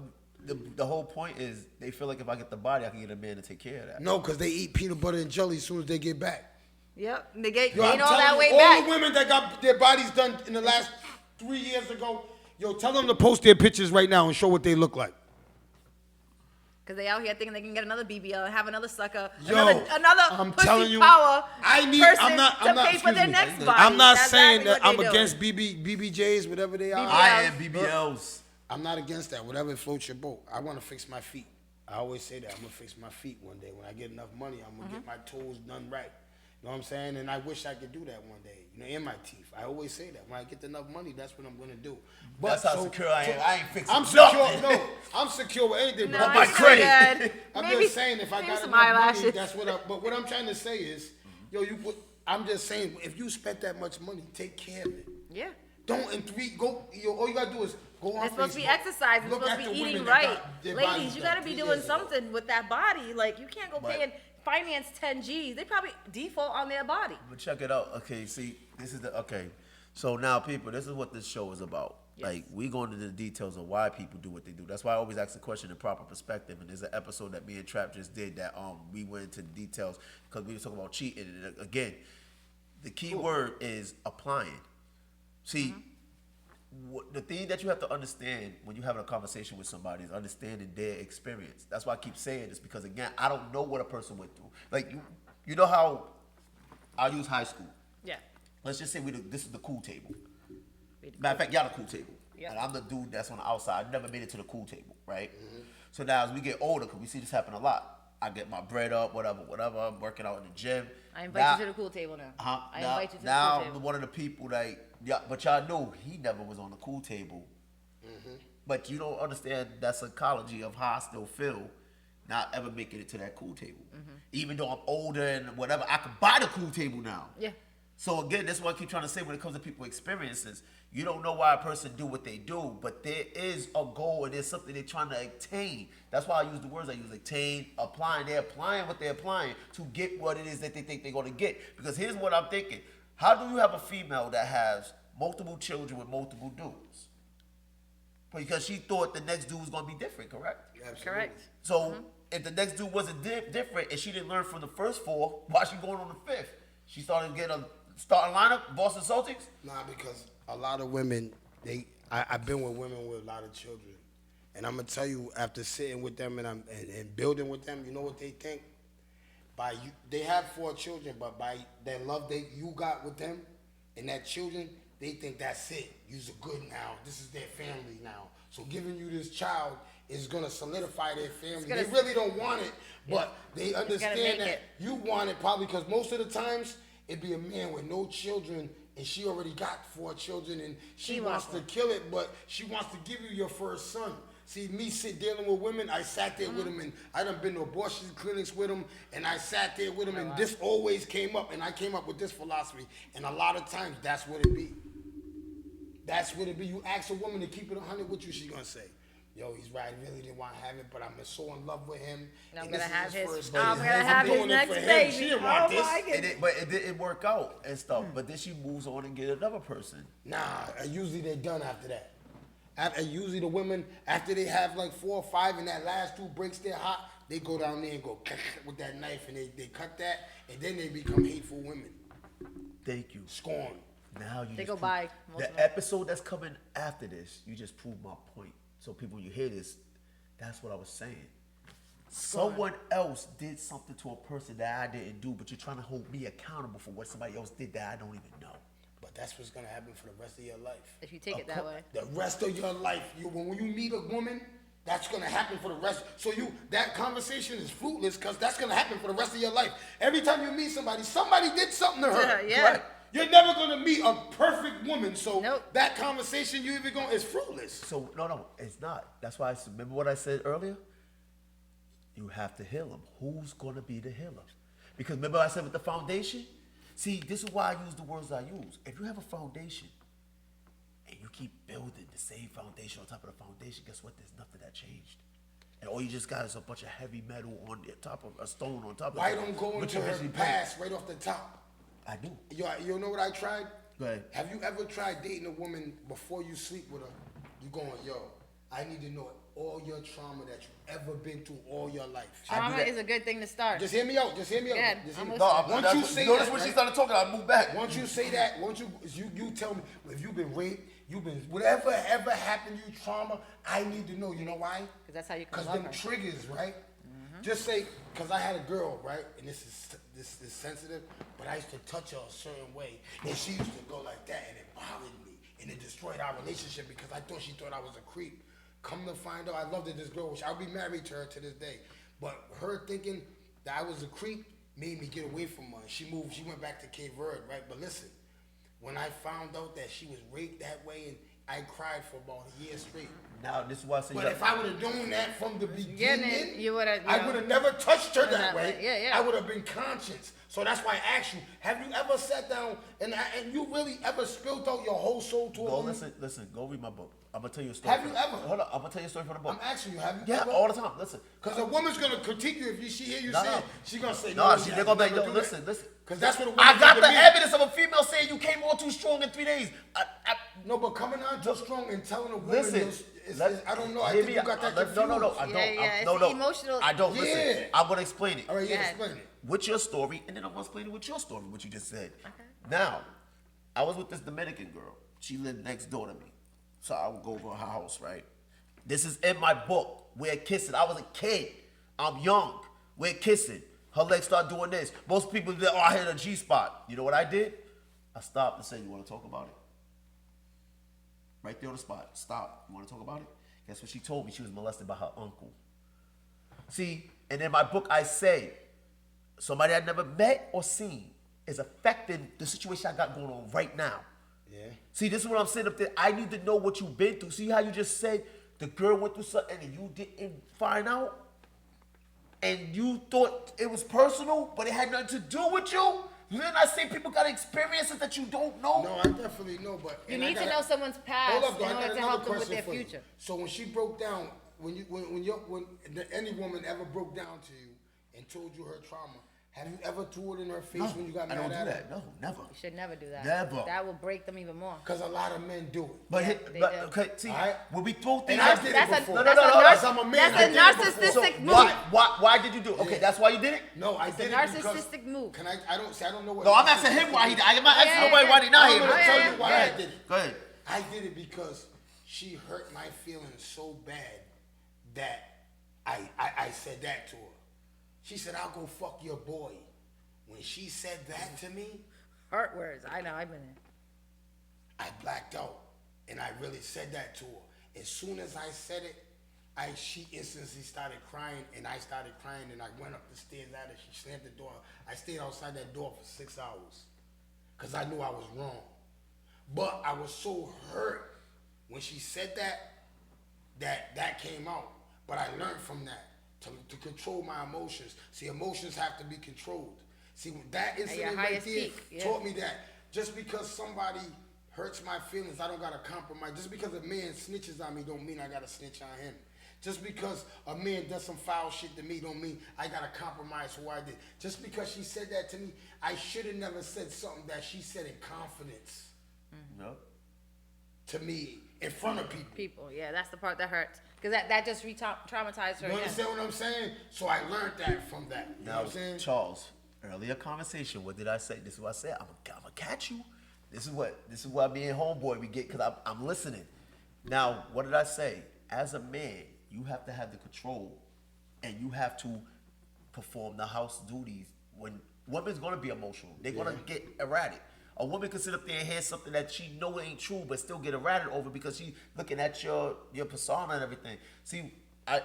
Speaker 1: The whole point is they feel like if I get the body, I can get a man to take care of that.
Speaker 3: No, because they eat peanut butter and jelly as soon as they get back.
Speaker 2: Yep, they gain
Speaker 3: Yo, I'm
Speaker 2: all
Speaker 3: telling
Speaker 2: that
Speaker 3: you,
Speaker 2: weight
Speaker 3: all
Speaker 2: back.
Speaker 3: the women that got their bodies done in the last 3 years ago, yo, tell them to post their pictures right now and show what they look like.
Speaker 2: Because they out here thinking they can get another BBL and have another sucker,
Speaker 3: Yo,
Speaker 2: another
Speaker 3: I'm
Speaker 2: pussy
Speaker 3: telling you,
Speaker 2: power
Speaker 3: I'm
Speaker 2: person
Speaker 3: not,
Speaker 2: to pay for
Speaker 3: excuse
Speaker 2: their
Speaker 3: me.
Speaker 2: next body.
Speaker 3: I'm not
Speaker 2: That's
Speaker 3: saying
Speaker 2: exactly
Speaker 3: that
Speaker 2: what
Speaker 3: I'm
Speaker 2: they
Speaker 3: against
Speaker 2: doing.
Speaker 3: BBJs, whatever they are.
Speaker 1: I am BBLs.
Speaker 3: I'm not against that. Whatever floats your boat. I want to fix my feet. I always say that I'm gonna fix my feet one day. When I get enough money, I'm gonna get my toes done right. You know what I'm saying? And I wish I could do that one day. You know, in my teeth. I always say that. When I get enough money, that's what I'm gonna do.
Speaker 1: That's how secure I am. I ain't fixing
Speaker 3: I'm secure.
Speaker 1: nothing.
Speaker 3: No, I'm secure with anything.
Speaker 2: No,
Speaker 3: But
Speaker 1: my
Speaker 2: it's so
Speaker 1: credit.
Speaker 2: good.
Speaker 3: I'm
Speaker 2: Maybe-
Speaker 3: just saying, if I
Speaker 2: maybe
Speaker 3: got
Speaker 2: some
Speaker 3: enough money,
Speaker 2: eyelashes.
Speaker 3: that's what But what I'm trying to say is, yo, I'm just saying, if you spent that much money, take care of it.
Speaker 2: Yeah.
Speaker 3: Don't all you gotta do is go on
Speaker 2: It's supposed to be
Speaker 3: Facebook,
Speaker 2: exercising. It's
Speaker 3: look
Speaker 2: supposed
Speaker 3: at
Speaker 2: to be
Speaker 3: the
Speaker 2: eating
Speaker 3: women that
Speaker 2: right.
Speaker 3: got their bodies
Speaker 2: Ladies, you
Speaker 3: done
Speaker 2: got to be
Speaker 3: 3
Speaker 2: doing
Speaker 3: years ago.
Speaker 2: something with that body. Like, you can't go
Speaker 1: But-
Speaker 2: paying finance 10 G's. They probably default on their body.
Speaker 1: But check it out. Okay, see, this is okay. So now, people, this is what this show is about.
Speaker 2: Yes.
Speaker 1: Like, we go into the details of why people do what they do. That's why I always ask the question in proper perspective. And there's an episode that me and Trap just did that we went into the details because we were talking about cheating. And again, the key word is applying. See, the thing that you have to understand when you're having a conversation with somebody is understanding their experience. That's why I keep saying this because, again, I don't know what a person went through. Like, you know how I use high school.
Speaker 2: Yeah.
Speaker 1: Let's just say this is the cool table. Matter of fact, y'all the cool table.
Speaker 2: Yeah.
Speaker 1: And I'm the dude that's on the outside. I never made it to the cool table, right? So now as we get older, because we see this happen a lot, I get my bread up, whatever. I'm working out in the gym.
Speaker 2: I invite you to the cool table now. I
Speaker 1: now,
Speaker 2: invite you to the
Speaker 1: now
Speaker 2: cool table.
Speaker 1: one of the people but y'all know he never was on the cool table. But you don't understand that psychology of how I still feel not ever making it to that cool table. Even though I'm older and whatever, I can buy the cool table now.
Speaker 2: Yeah.
Speaker 1: So again, that's what I keep trying to say when it comes to people experiences. You don't know why a person do what they do, but there is a goal and there's something they're trying to attain. That's why I use the words I use: attain, applying. They're applying what they're applying to get what it is that they think they're going to get. Because here's what I'm thinking: how do you have a female that has multiple children with multiple dudes? Because she thought the next dude was going to be different, correct?
Speaker 3: Absolutely.
Speaker 2: Correct.
Speaker 1: So if the next dude wasn't different and she didn't learn from the first 4, why she going on the 5th? She started getting a starting lineup, Boston Celtics?
Speaker 3: Nah, because a lot of women, I've been with women with a lot of children. And I'm going to tell you, after sitting with them and building with them, you know what they think? by you, they have 4 children, but by that love that you got with them and that children, they think that's it. You're good now. This is their family now. So giving you this child is gonna solidify their family. They really don't want it, but they understand that you want it probably because most of the times it'd be a man with no children and she already got 4 children and she wants to kill it, but she wants to give you your first son. See, me dealing with women, I sat there with them and I done been to abortion clinics with them and I sat there with them and this always came up and I came up with this philosophy and a lot of times that's what it be. That's what it be. You ask a woman to keep it 100 with you, she gonna say, yo, he's right, I really didn't want to have it, but I'm so in love with him.
Speaker 2: I'm gonna have his
Speaker 3: doing
Speaker 2: next
Speaker 3: it for him.
Speaker 2: baby.
Speaker 3: She didn't want this.
Speaker 1: But it didn't work out and stuff. But then she moves on and get another person.
Speaker 3: Nah, usually they're done after that. Usually the women, after they have like 4 or 5 and that last 2 breaks their heart, they go down there and go with that knife and they cut that and then they become hateful women.
Speaker 1: Thank you.
Speaker 3: Scorn.
Speaker 1: Now you
Speaker 2: They
Speaker 1: just
Speaker 2: go by.
Speaker 1: the episode that's coming after this, you just proved my point. So people, when you hear this, that's what I was saying. Someone else did something to a person that I didn't do, but you're trying to hold me accountable for what somebody else did that I don't even know.
Speaker 3: But that's what's gonna happen for the rest of your life.
Speaker 2: If you take it that way.
Speaker 3: The rest of your life, when you meet a woman, that's gonna happen for the rest. So that conversation is fruitless because that's gonna happen for the rest of your life. Every time you meet somebody did something to her.
Speaker 2: Yeah.
Speaker 3: Correct? You're never gonna meet a perfect woman, so
Speaker 2: Nope.
Speaker 3: that conversation you even going is fruitless.
Speaker 1: So no, it's not. That's why remember what I said earlier? You have to heal them. Who's gonna be the healer? Because remember I said with the foundation? See, this is why I use the words I use. If you have a foundation and you keep building the same foundation on top of the foundation, guess what? There's nothing that changed. And all you just got is a bunch of heavy metal on the top of a stone on top of it.
Speaker 3: Why don't go into her past right off the top?
Speaker 1: I do.
Speaker 3: You know what I tried?
Speaker 1: Go ahead.
Speaker 3: Have you ever tried dating a woman before you sleep with her? You going, yo, I need to know all your trauma that you ever been through all your life.
Speaker 2: Trauma is a good thing to start.
Speaker 3: Just hear me out. Just hear me out.
Speaker 2: Good.
Speaker 3: Just hear
Speaker 2: I'm
Speaker 3: me
Speaker 2: listening.
Speaker 3: out. Once you say
Speaker 1: notice
Speaker 3: that,
Speaker 1: when she
Speaker 3: right?
Speaker 1: started talking, I moved back.
Speaker 3: Once you say that, you tell me if you've been raped, you've been whatever ever happened to you, trauma. I need to know. You know why?
Speaker 2: Because that's how you can
Speaker 3: Because
Speaker 2: love
Speaker 3: them
Speaker 2: her.
Speaker 3: triggers, right? Just say, because I had a girl, right, and this is sensitive, but I used to touch her a certain way, and she used to go like that, and it bothered me, and it destroyed our relationship because she thought I was a creep. Come to find out, I loved this girl, which I'll be married to her to this day, but her thinking that I was a creep made me get away from her. She went back to Cape Verde, right? But listen, when I found out that she was raped that way, and I cried for about a year straight.
Speaker 1: Now, this is why I say
Speaker 3: But if I would have known that from the beginning,
Speaker 2: you would've,
Speaker 3: I would have never touched her that way.
Speaker 2: Yeah.
Speaker 3: I would have been conscious. So that's why I asked you, have you ever sat down and you really ever spilled out your whole soul to a woman?
Speaker 1: Listen, go read my book. I'm gonna tell you a story.
Speaker 3: Have you ever?
Speaker 1: Hold on, I'm gonna tell you a story from the book.
Speaker 3: I'm asking you, have you
Speaker 1: Yeah,
Speaker 3: ever?
Speaker 1: all the time. Listen.
Speaker 3: Because a woman's going to critique you if she hear you
Speaker 1: No,
Speaker 3: say
Speaker 1: no.
Speaker 3: it. She's going to say,
Speaker 1: No,
Speaker 3: no,
Speaker 1: they're gonna be like, yo, listen.
Speaker 3: Because that's what a woman
Speaker 1: I got
Speaker 3: did
Speaker 1: the
Speaker 3: to me.
Speaker 1: evidence of a female saying you came on too strong in 3 days.
Speaker 3: No, but coming on too strong and telling a woman,
Speaker 1: Listen,
Speaker 3: I don't know. I
Speaker 1: hear
Speaker 3: think
Speaker 1: me
Speaker 3: you
Speaker 1: out.
Speaker 3: got that
Speaker 1: No,
Speaker 3: confused.
Speaker 1: I don't.
Speaker 2: Yeah,
Speaker 1: No,
Speaker 2: it's
Speaker 1: no.
Speaker 2: emotional.
Speaker 1: I don't.
Speaker 3: Yeah.
Speaker 1: Listen, I'm gonna explain it.
Speaker 3: All right, yeah,
Speaker 2: Yeah.
Speaker 3: explain it.
Speaker 1: With your story, and then I'm gonna explain it with your story, what you just said.
Speaker 2: Okay.
Speaker 1: Now, I was with this Dominican girl. She lived next door to me. So I would go over to her house, right? This is in my book. We're kissing. I was a kid. I'm young. We're kissing. Her legs start doing this. Most people say, oh, I hit a G-spot. You know what I did? I stopped and said, you want to talk about it? Right there on the spot. Stop. You want to talk about it? Guess what she told me? She was molested by her uncle. See, and in my book I say, somebody I never met or seen is affecting the situation I got going on right now.
Speaker 3: Yeah.
Speaker 1: See, this is what I'm saying up there. I need to know what you've been through. See how you just said the girl went through something and you didn't find out? And you thought it was personal, but it had nothing to do with you? Then I say people got experiences that you don't know.
Speaker 3: No, I definitely know, but
Speaker 2: You need to know someone's past
Speaker 3: Hold up, though.
Speaker 2: in
Speaker 3: I got
Speaker 2: order to
Speaker 3: another
Speaker 2: help them with
Speaker 3: question
Speaker 2: their
Speaker 3: for you.
Speaker 2: future.
Speaker 3: So when she broke down, when any woman ever broke down to you and told you her trauma, have you ever threw it in her face when you got
Speaker 1: I
Speaker 3: mad
Speaker 1: don't do
Speaker 3: at her?
Speaker 1: that. No, never.
Speaker 2: You should never do that.
Speaker 1: Never.
Speaker 2: That will break them even more.
Speaker 3: Because a lot of men do it.
Speaker 1: But,
Speaker 2: Yeah, they do.
Speaker 1: okay, see,
Speaker 3: Alright.
Speaker 1: when we throw things
Speaker 3: And I
Speaker 1: out
Speaker 3: did
Speaker 1: there,
Speaker 3: it
Speaker 2: That's a,
Speaker 3: before.
Speaker 2: that's
Speaker 1: No,
Speaker 2: a
Speaker 1: no,
Speaker 2: nar-
Speaker 3: as I'm a man, I
Speaker 2: that's a
Speaker 3: did it before.
Speaker 2: narcissistic
Speaker 1: so
Speaker 2: move.
Speaker 1: why did you do it? Okay, that's why you did it?
Speaker 3: No, I
Speaker 2: It's a
Speaker 3: did it because...
Speaker 2: narcissistic move.
Speaker 3: I don't know what...
Speaker 1: No, I'm asking him why he did it. I'm not asking
Speaker 2: Yeah,
Speaker 1: nobody
Speaker 2: yeah,
Speaker 1: why he not
Speaker 3: I'm
Speaker 1: here.
Speaker 3: going to tell
Speaker 2: yeah,
Speaker 3: you why
Speaker 2: yeah.
Speaker 3: I did it.
Speaker 1: Go ahead.
Speaker 3: I did it because she hurt my feelings so bad that I said that to her. She said, I'll go fuck your boy. When she said that to me,
Speaker 2: Hurt words. I know. I've been in.
Speaker 3: I blacked out. And I really said that to her. As soon as I said it, she instantly started crying, and I started crying, and I went up the stairs at her. She slammed the door. I stayed outside that door for 6 hours because I knew I was wrong. But I was so hurt when she said that came out. But I learned from that to control my emotions. See, emotions have to be controlled. See, that incident right there taught me that just because somebody hurts my feelings, I don't gotta compromise. Just because a man snitches on me don't mean I gotta snitch on him. Just because a man does some foul shit to me don't mean I gotta compromise who I did. Just because she said that to me, I should have never said something that she said in confidence.
Speaker 1: No.
Speaker 3: To me, in front of people.
Speaker 2: Yeah, that's the part that hurts. Because that just traumatized her.
Speaker 3: You understand what I'm saying? So I learned that from that. You know what I'm saying?
Speaker 1: Charles, earlier conversation, what did I say? This is what I said. I'm gonna catch you. This is what me and homeboy we get because I'm listening. Now, what did I say? As a man, you have to have the control, and you have to perform the house duties. When women's gonna be emotional, they're gonna get erratic. A woman can sit up there and hear something that she know ain't true, but still get erratic over because she looking at your persona and everything. See,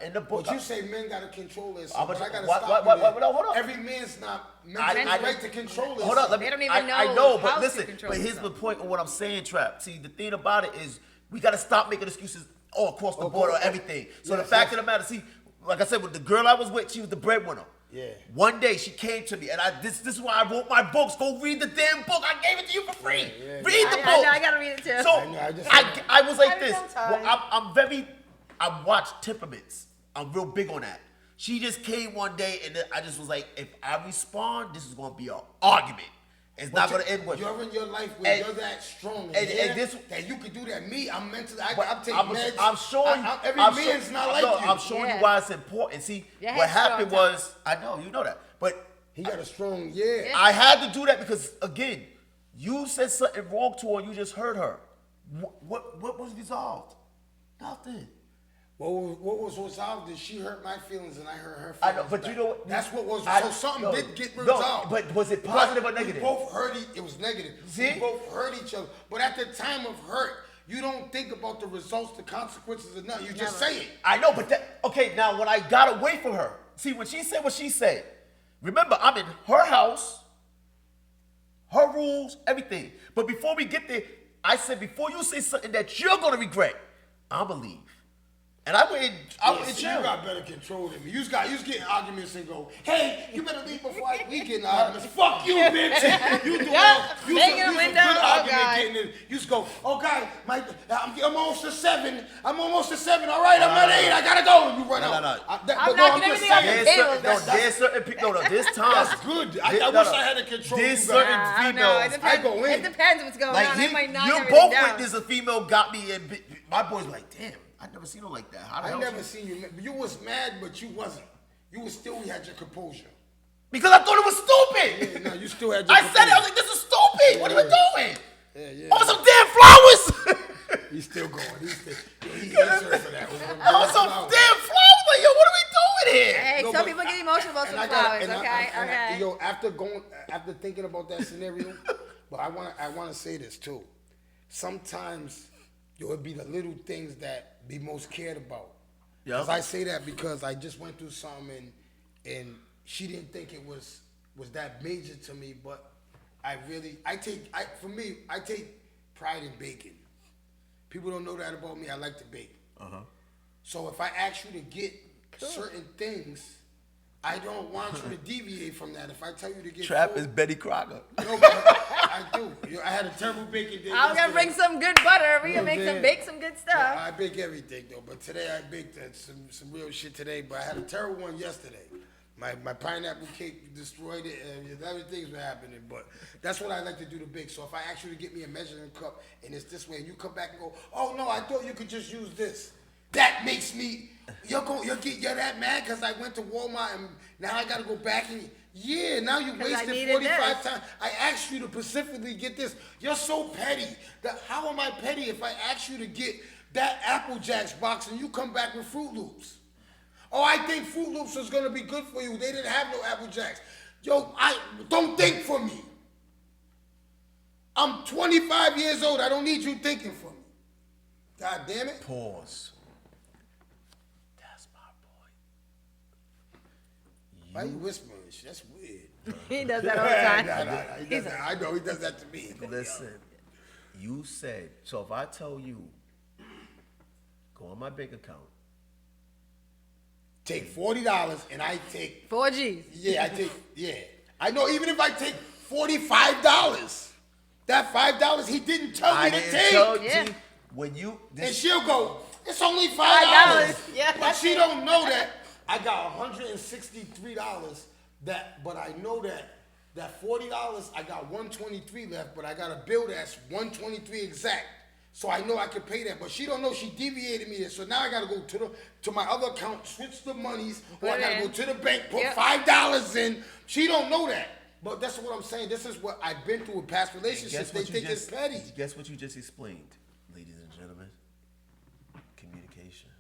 Speaker 1: in the book,
Speaker 3: but you say men gotta control this.
Speaker 1: But
Speaker 3: I gotta
Speaker 1: what,
Speaker 3: stop
Speaker 1: hold on.
Speaker 3: Every man's not mentally right to control this.
Speaker 1: Hold on,
Speaker 2: They don't even know
Speaker 1: I know,
Speaker 2: how
Speaker 1: but
Speaker 2: to
Speaker 1: listen.
Speaker 2: control
Speaker 1: But here's
Speaker 2: themselves.
Speaker 1: the point of what I'm saying, Trap. See, the thing about it is we gotta stop making excuses all across the board or everything. So the fact of the matter, see, like I said, with the girl I was with, she was the breadwinner.
Speaker 3: Yeah.
Speaker 1: One day she came to me, and this is why I wrote my books. Go read the damn book. I gave it to you for free. Read the book.
Speaker 2: I know, I gotta read it too.
Speaker 1: So I was like this.
Speaker 2: time.
Speaker 1: Well, I watch temperaments. I'm real big on that. She just came one day, and then I just was like, if I respond, this is gonna be an argument. It's not gonna end with.
Speaker 3: You're in your life where you're that strong and this, that you can do that. Me, I'm mentally. I'm taking meds.
Speaker 1: I'm showing.
Speaker 3: Every man's not like you.
Speaker 1: I'm showing you why it's important. See,
Speaker 2: Your
Speaker 1: what
Speaker 2: head's
Speaker 1: happened
Speaker 2: strong,
Speaker 1: was, I know you know that, but
Speaker 3: he got a strong
Speaker 1: I had to do that because again, you said something wrong to her. You just hurt her. What was resolved? Nothing.
Speaker 3: What was resolved is she hurt my feelings and I hurt her feelings.
Speaker 1: I know, but you know what?
Speaker 3: That's what was. So something did get
Speaker 1: No,
Speaker 3: resolved.
Speaker 1: but was it positive or negative?
Speaker 3: We both hurt. It was negative.
Speaker 1: See?
Speaker 3: We both hurt each other. But at the time of hurt, you don't think about the results, the consequences, or nothing. You just say it.
Speaker 1: I know, but okay. Now, when I got away from her, see, when she said what she said, remember, I'm in her house, her rules, everything. But before we get there, I said, before you say something that you're gonna regret, I'ma leave. And I went in jail.
Speaker 3: You got better control than me. You was getting arguments and go, hey, you better leave before we get in arguments. Fuck you, bitch. You do
Speaker 2: Banging the window. Oh, God.
Speaker 3: You just go, oh, God, I'm almost to 7. I'm almost to 7. All right, I'm at 8. I gotta go. And you run out.
Speaker 2: I'm knocking everything off the table.
Speaker 1: There's certain people. No, there's times.
Speaker 3: That's good. I wish I had a control.
Speaker 1: There's certain females.
Speaker 3: I go in.
Speaker 2: It depends what's going on. I might knock
Speaker 1: you
Speaker 2: everything
Speaker 1: both
Speaker 2: down.
Speaker 1: witnessed a female got me, and my boy's like, damn. I never seen her like that.
Speaker 3: I never seen you. You was mad, but you wasn't. You was still had your composure.
Speaker 1: Because I thought it was stupid.
Speaker 3: Yeah, no, you still had your
Speaker 1: I said it. I was like, this is stupid. What are we doing?
Speaker 3: Yeah.
Speaker 1: Oh, some damn flowers.
Speaker 3: He's still going. He's answering for that.
Speaker 1: Oh, some damn flowers. Like, yo, what are we doing here?
Speaker 2: Hey, some people get emotional about some flowers, okay?
Speaker 3: Yo, after thinking about that scenario, but I want to say this too. Sometimes it would be the little things that be most cared about.
Speaker 1: Yeah.
Speaker 3: Because I say that because I just went through something and she didn't think it was that major to me, but I take pride in baking. People don't know that about me. I like to bake. So if I ask you to get certain things, I don't want you to deviate from that. If I tell you to get
Speaker 1: Trap
Speaker 3: food,
Speaker 1: is Betty Crocker.
Speaker 3: no, but I do. I had a terrible baking day.
Speaker 2: I'm gonna bring some good butter. We gonna bake some good stuff.
Speaker 3: Yeah, I bake everything though, but today I baked some real shit today. But I had a terrible one yesterday. My pineapple cake destroyed it, and other things were happening. But that's what I like to do to bake. So if I ask you to get me a measuring cup and it's this way, and you come back and go, oh no, I thought you could just use this. That makes me. You're that mad because I went to Walmart and now I gotta go back and now you wasted 45 times. I asked you to specifically get this. You're so petty. How am I petty if I ask you to get that Apple Jacks box and you come back with Fruit Loops? Oh, I think Fruit Loops is gonna be good for you. They didn't have no Apple Jacks. Yo, I don't think for me. I'm 25 years old. I don't need you thinking for me. God damn it.
Speaker 1: Pause. That's my boy.
Speaker 3: Why you whispering this shit? That's weird.
Speaker 2: He does that all the time.
Speaker 3: Nah, he does that. I know he does that to me.
Speaker 1: Listen, you said, so if I tell you, go on my bank account.
Speaker 3: Take $40 and I take
Speaker 2: 4 G's.
Speaker 3: Yeah, I know even if I take $45, that $5 he didn't tell me to take.
Speaker 2: Yeah.
Speaker 1: See, when you
Speaker 3: And she'll go, it's only $5.
Speaker 2: Yeah,
Speaker 3: But she don't know that I got $163 but I know that $40 I got $123 left, but I got a bill that's $123 exact. So I know I can pay that, but she don't know she deviated me there. So now I gotta go to my other account, switch the monies, or I gotta go to the bank, put $5 in. She don't know that. But that's what I'm saying. This is what I've been through with past relationships. They think it's petty.
Speaker 1: Guess what you just explained, ladies and gentlemen? Communication.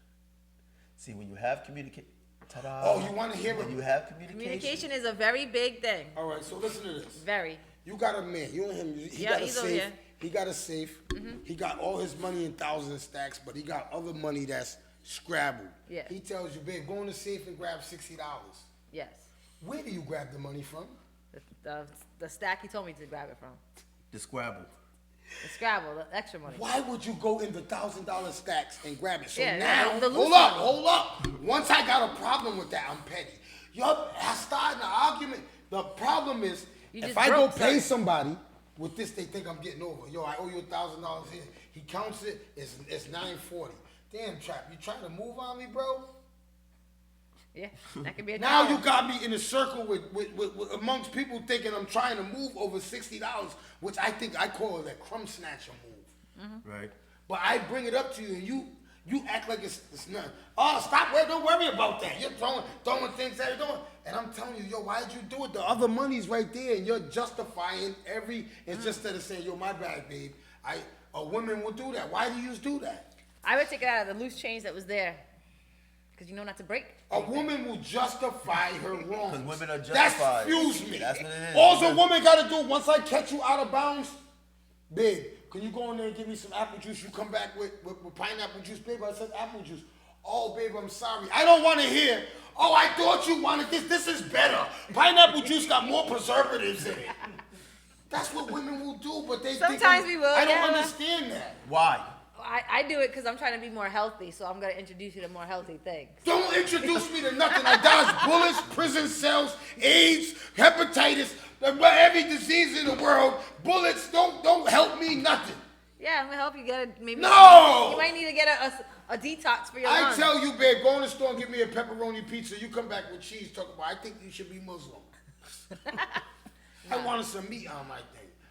Speaker 1: See, when you have communication, ta-da.
Speaker 3: Oh, you want to hear
Speaker 1: when
Speaker 3: it?
Speaker 1: you have communication.
Speaker 2: Communication is a very big thing.
Speaker 3: All right, so listen to this.
Speaker 2: Very.
Speaker 3: You got a man. You and him. He
Speaker 2: Yeah,
Speaker 3: got a
Speaker 2: he's over
Speaker 3: safe.
Speaker 2: here.
Speaker 3: He got a safe. He got all his money in thousand stacks, but he got other money that's scrabbled.
Speaker 2: Yeah.
Speaker 3: He tells you, babe, go in the safe and grab $60.
Speaker 2: Yes.
Speaker 3: Where do you grab the money from?
Speaker 2: The stack he told me to grab it from.
Speaker 1: The Scrabble.
Speaker 2: The Scrabble, the extra money.
Speaker 3: Why would you go in the $1,000 stacks and grab it? So
Speaker 2: Yeah,
Speaker 3: now,
Speaker 2: the loose
Speaker 3: hold up. Once I got a problem with that, I'm petty. I started an argument. The problem is,
Speaker 2: You
Speaker 3: if
Speaker 2: just
Speaker 3: I go
Speaker 2: broke
Speaker 3: pay
Speaker 2: something.
Speaker 3: somebody with this, they think I'm getting over. Yo, I owe you $1,000 here. He counts it. It's $940. Damn, Trap, you trying to move on me, bro?
Speaker 2: Yeah, that could be a
Speaker 3: Now
Speaker 2: challenge.
Speaker 3: you got me in a circle with amongst people thinking I'm trying to move over $60, which I call it a crumb snatcher move.
Speaker 1: Right.
Speaker 3: But I bring it up to you and you act like it's nothing. Oh, stop, don't worry about that. You're throwing things that you're doing. And I'm telling you, yo, why'd you do it? The other money's right there and you're justifying it's just instead of saying, yo, my bad, babe. A woman will do that. Why do you do that?
Speaker 2: I would take it out of the loose change that was there. Because you know not to break.
Speaker 3: A woman will justify her wrongs.
Speaker 1: 'Cause women are
Speaker 3: That's
Speaker 1: justified.
Speaker 3: fuse me.
Speaker 1: That's what it is.
Speaker 3: All a woman gotta do, once I catch you out of bounds, babe, can you go in there and give me some apple juice? You come back with pineapple juice, babe. I said apple juice. Oh, babe, I'm sorry. I don't want to hear, oh, I thought you wanted this. This is better. Pineapple juice got more preservatives in it. That's what women will do, but they think
Speaker 2: Sometimes we will,
Speaker 3: I don't
Speaker 2: yeah.
Speaker 3: understand that.
Speaker 1: Why?
Speaker 2: I do it because I'm trying to be more healthy, so I'm going to introduce you to more healthy things.
Speaker 3: Don't introduce me to nothing. I dodge bullets, prison cells, AIDS, hepatitis, every disease in the world. Bullets don't help me nothing.
Speaker 2: Yeah, I'm going to help you get maybe.
Speaker 3: No!
Speaker 2: You might need to get a detox for your
Speaker 3: I
Speaker 2: lungs.
Speaker 3: tell you, babe, go in the store and give me a pepperoni pizza. You come back with cheese, talk about, I think you should be Muslim. I wanted some meat on my thing.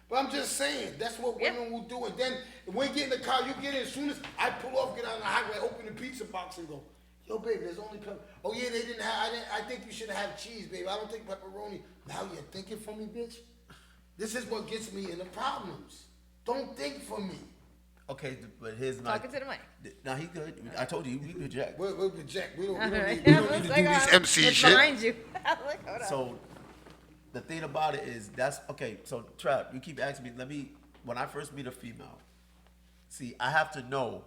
Speaker 3: But I'm just saying, that's what women will do. And then when you get in the car, you get in, as soon as I pull off, get on the highway, open the pizza box and go, yo, babe, there's only pepperoni. Oh, yeah, they didn't have, I think you should have cheese, babe. I don't think pepperoni. Now you're thinking for me, bitch? This is what gets me in the problems. Don't think for me.
Speaker 1: Okay, but here's my.
Speaker 2: Talking to the mic.
Speaker 1: Now he good. I told you, we good, Jack.
Speaker 3: We're Jack. We don't
Speaker 2: Alright.
Speaker 3: need
Speaker 2: I
Speaker 3: to
Speaker 2: was
Speaker 3: do
Speaker 2: like,
Speaker 3: these MC
Speaker 2: it's
Speaker 3: shit.
Speaker 2: behind you. I was like, hold on.
Speaker 1: So the thing about it is that's okay. So Trap, you keep asking me. When I first meet a female, see, I have to know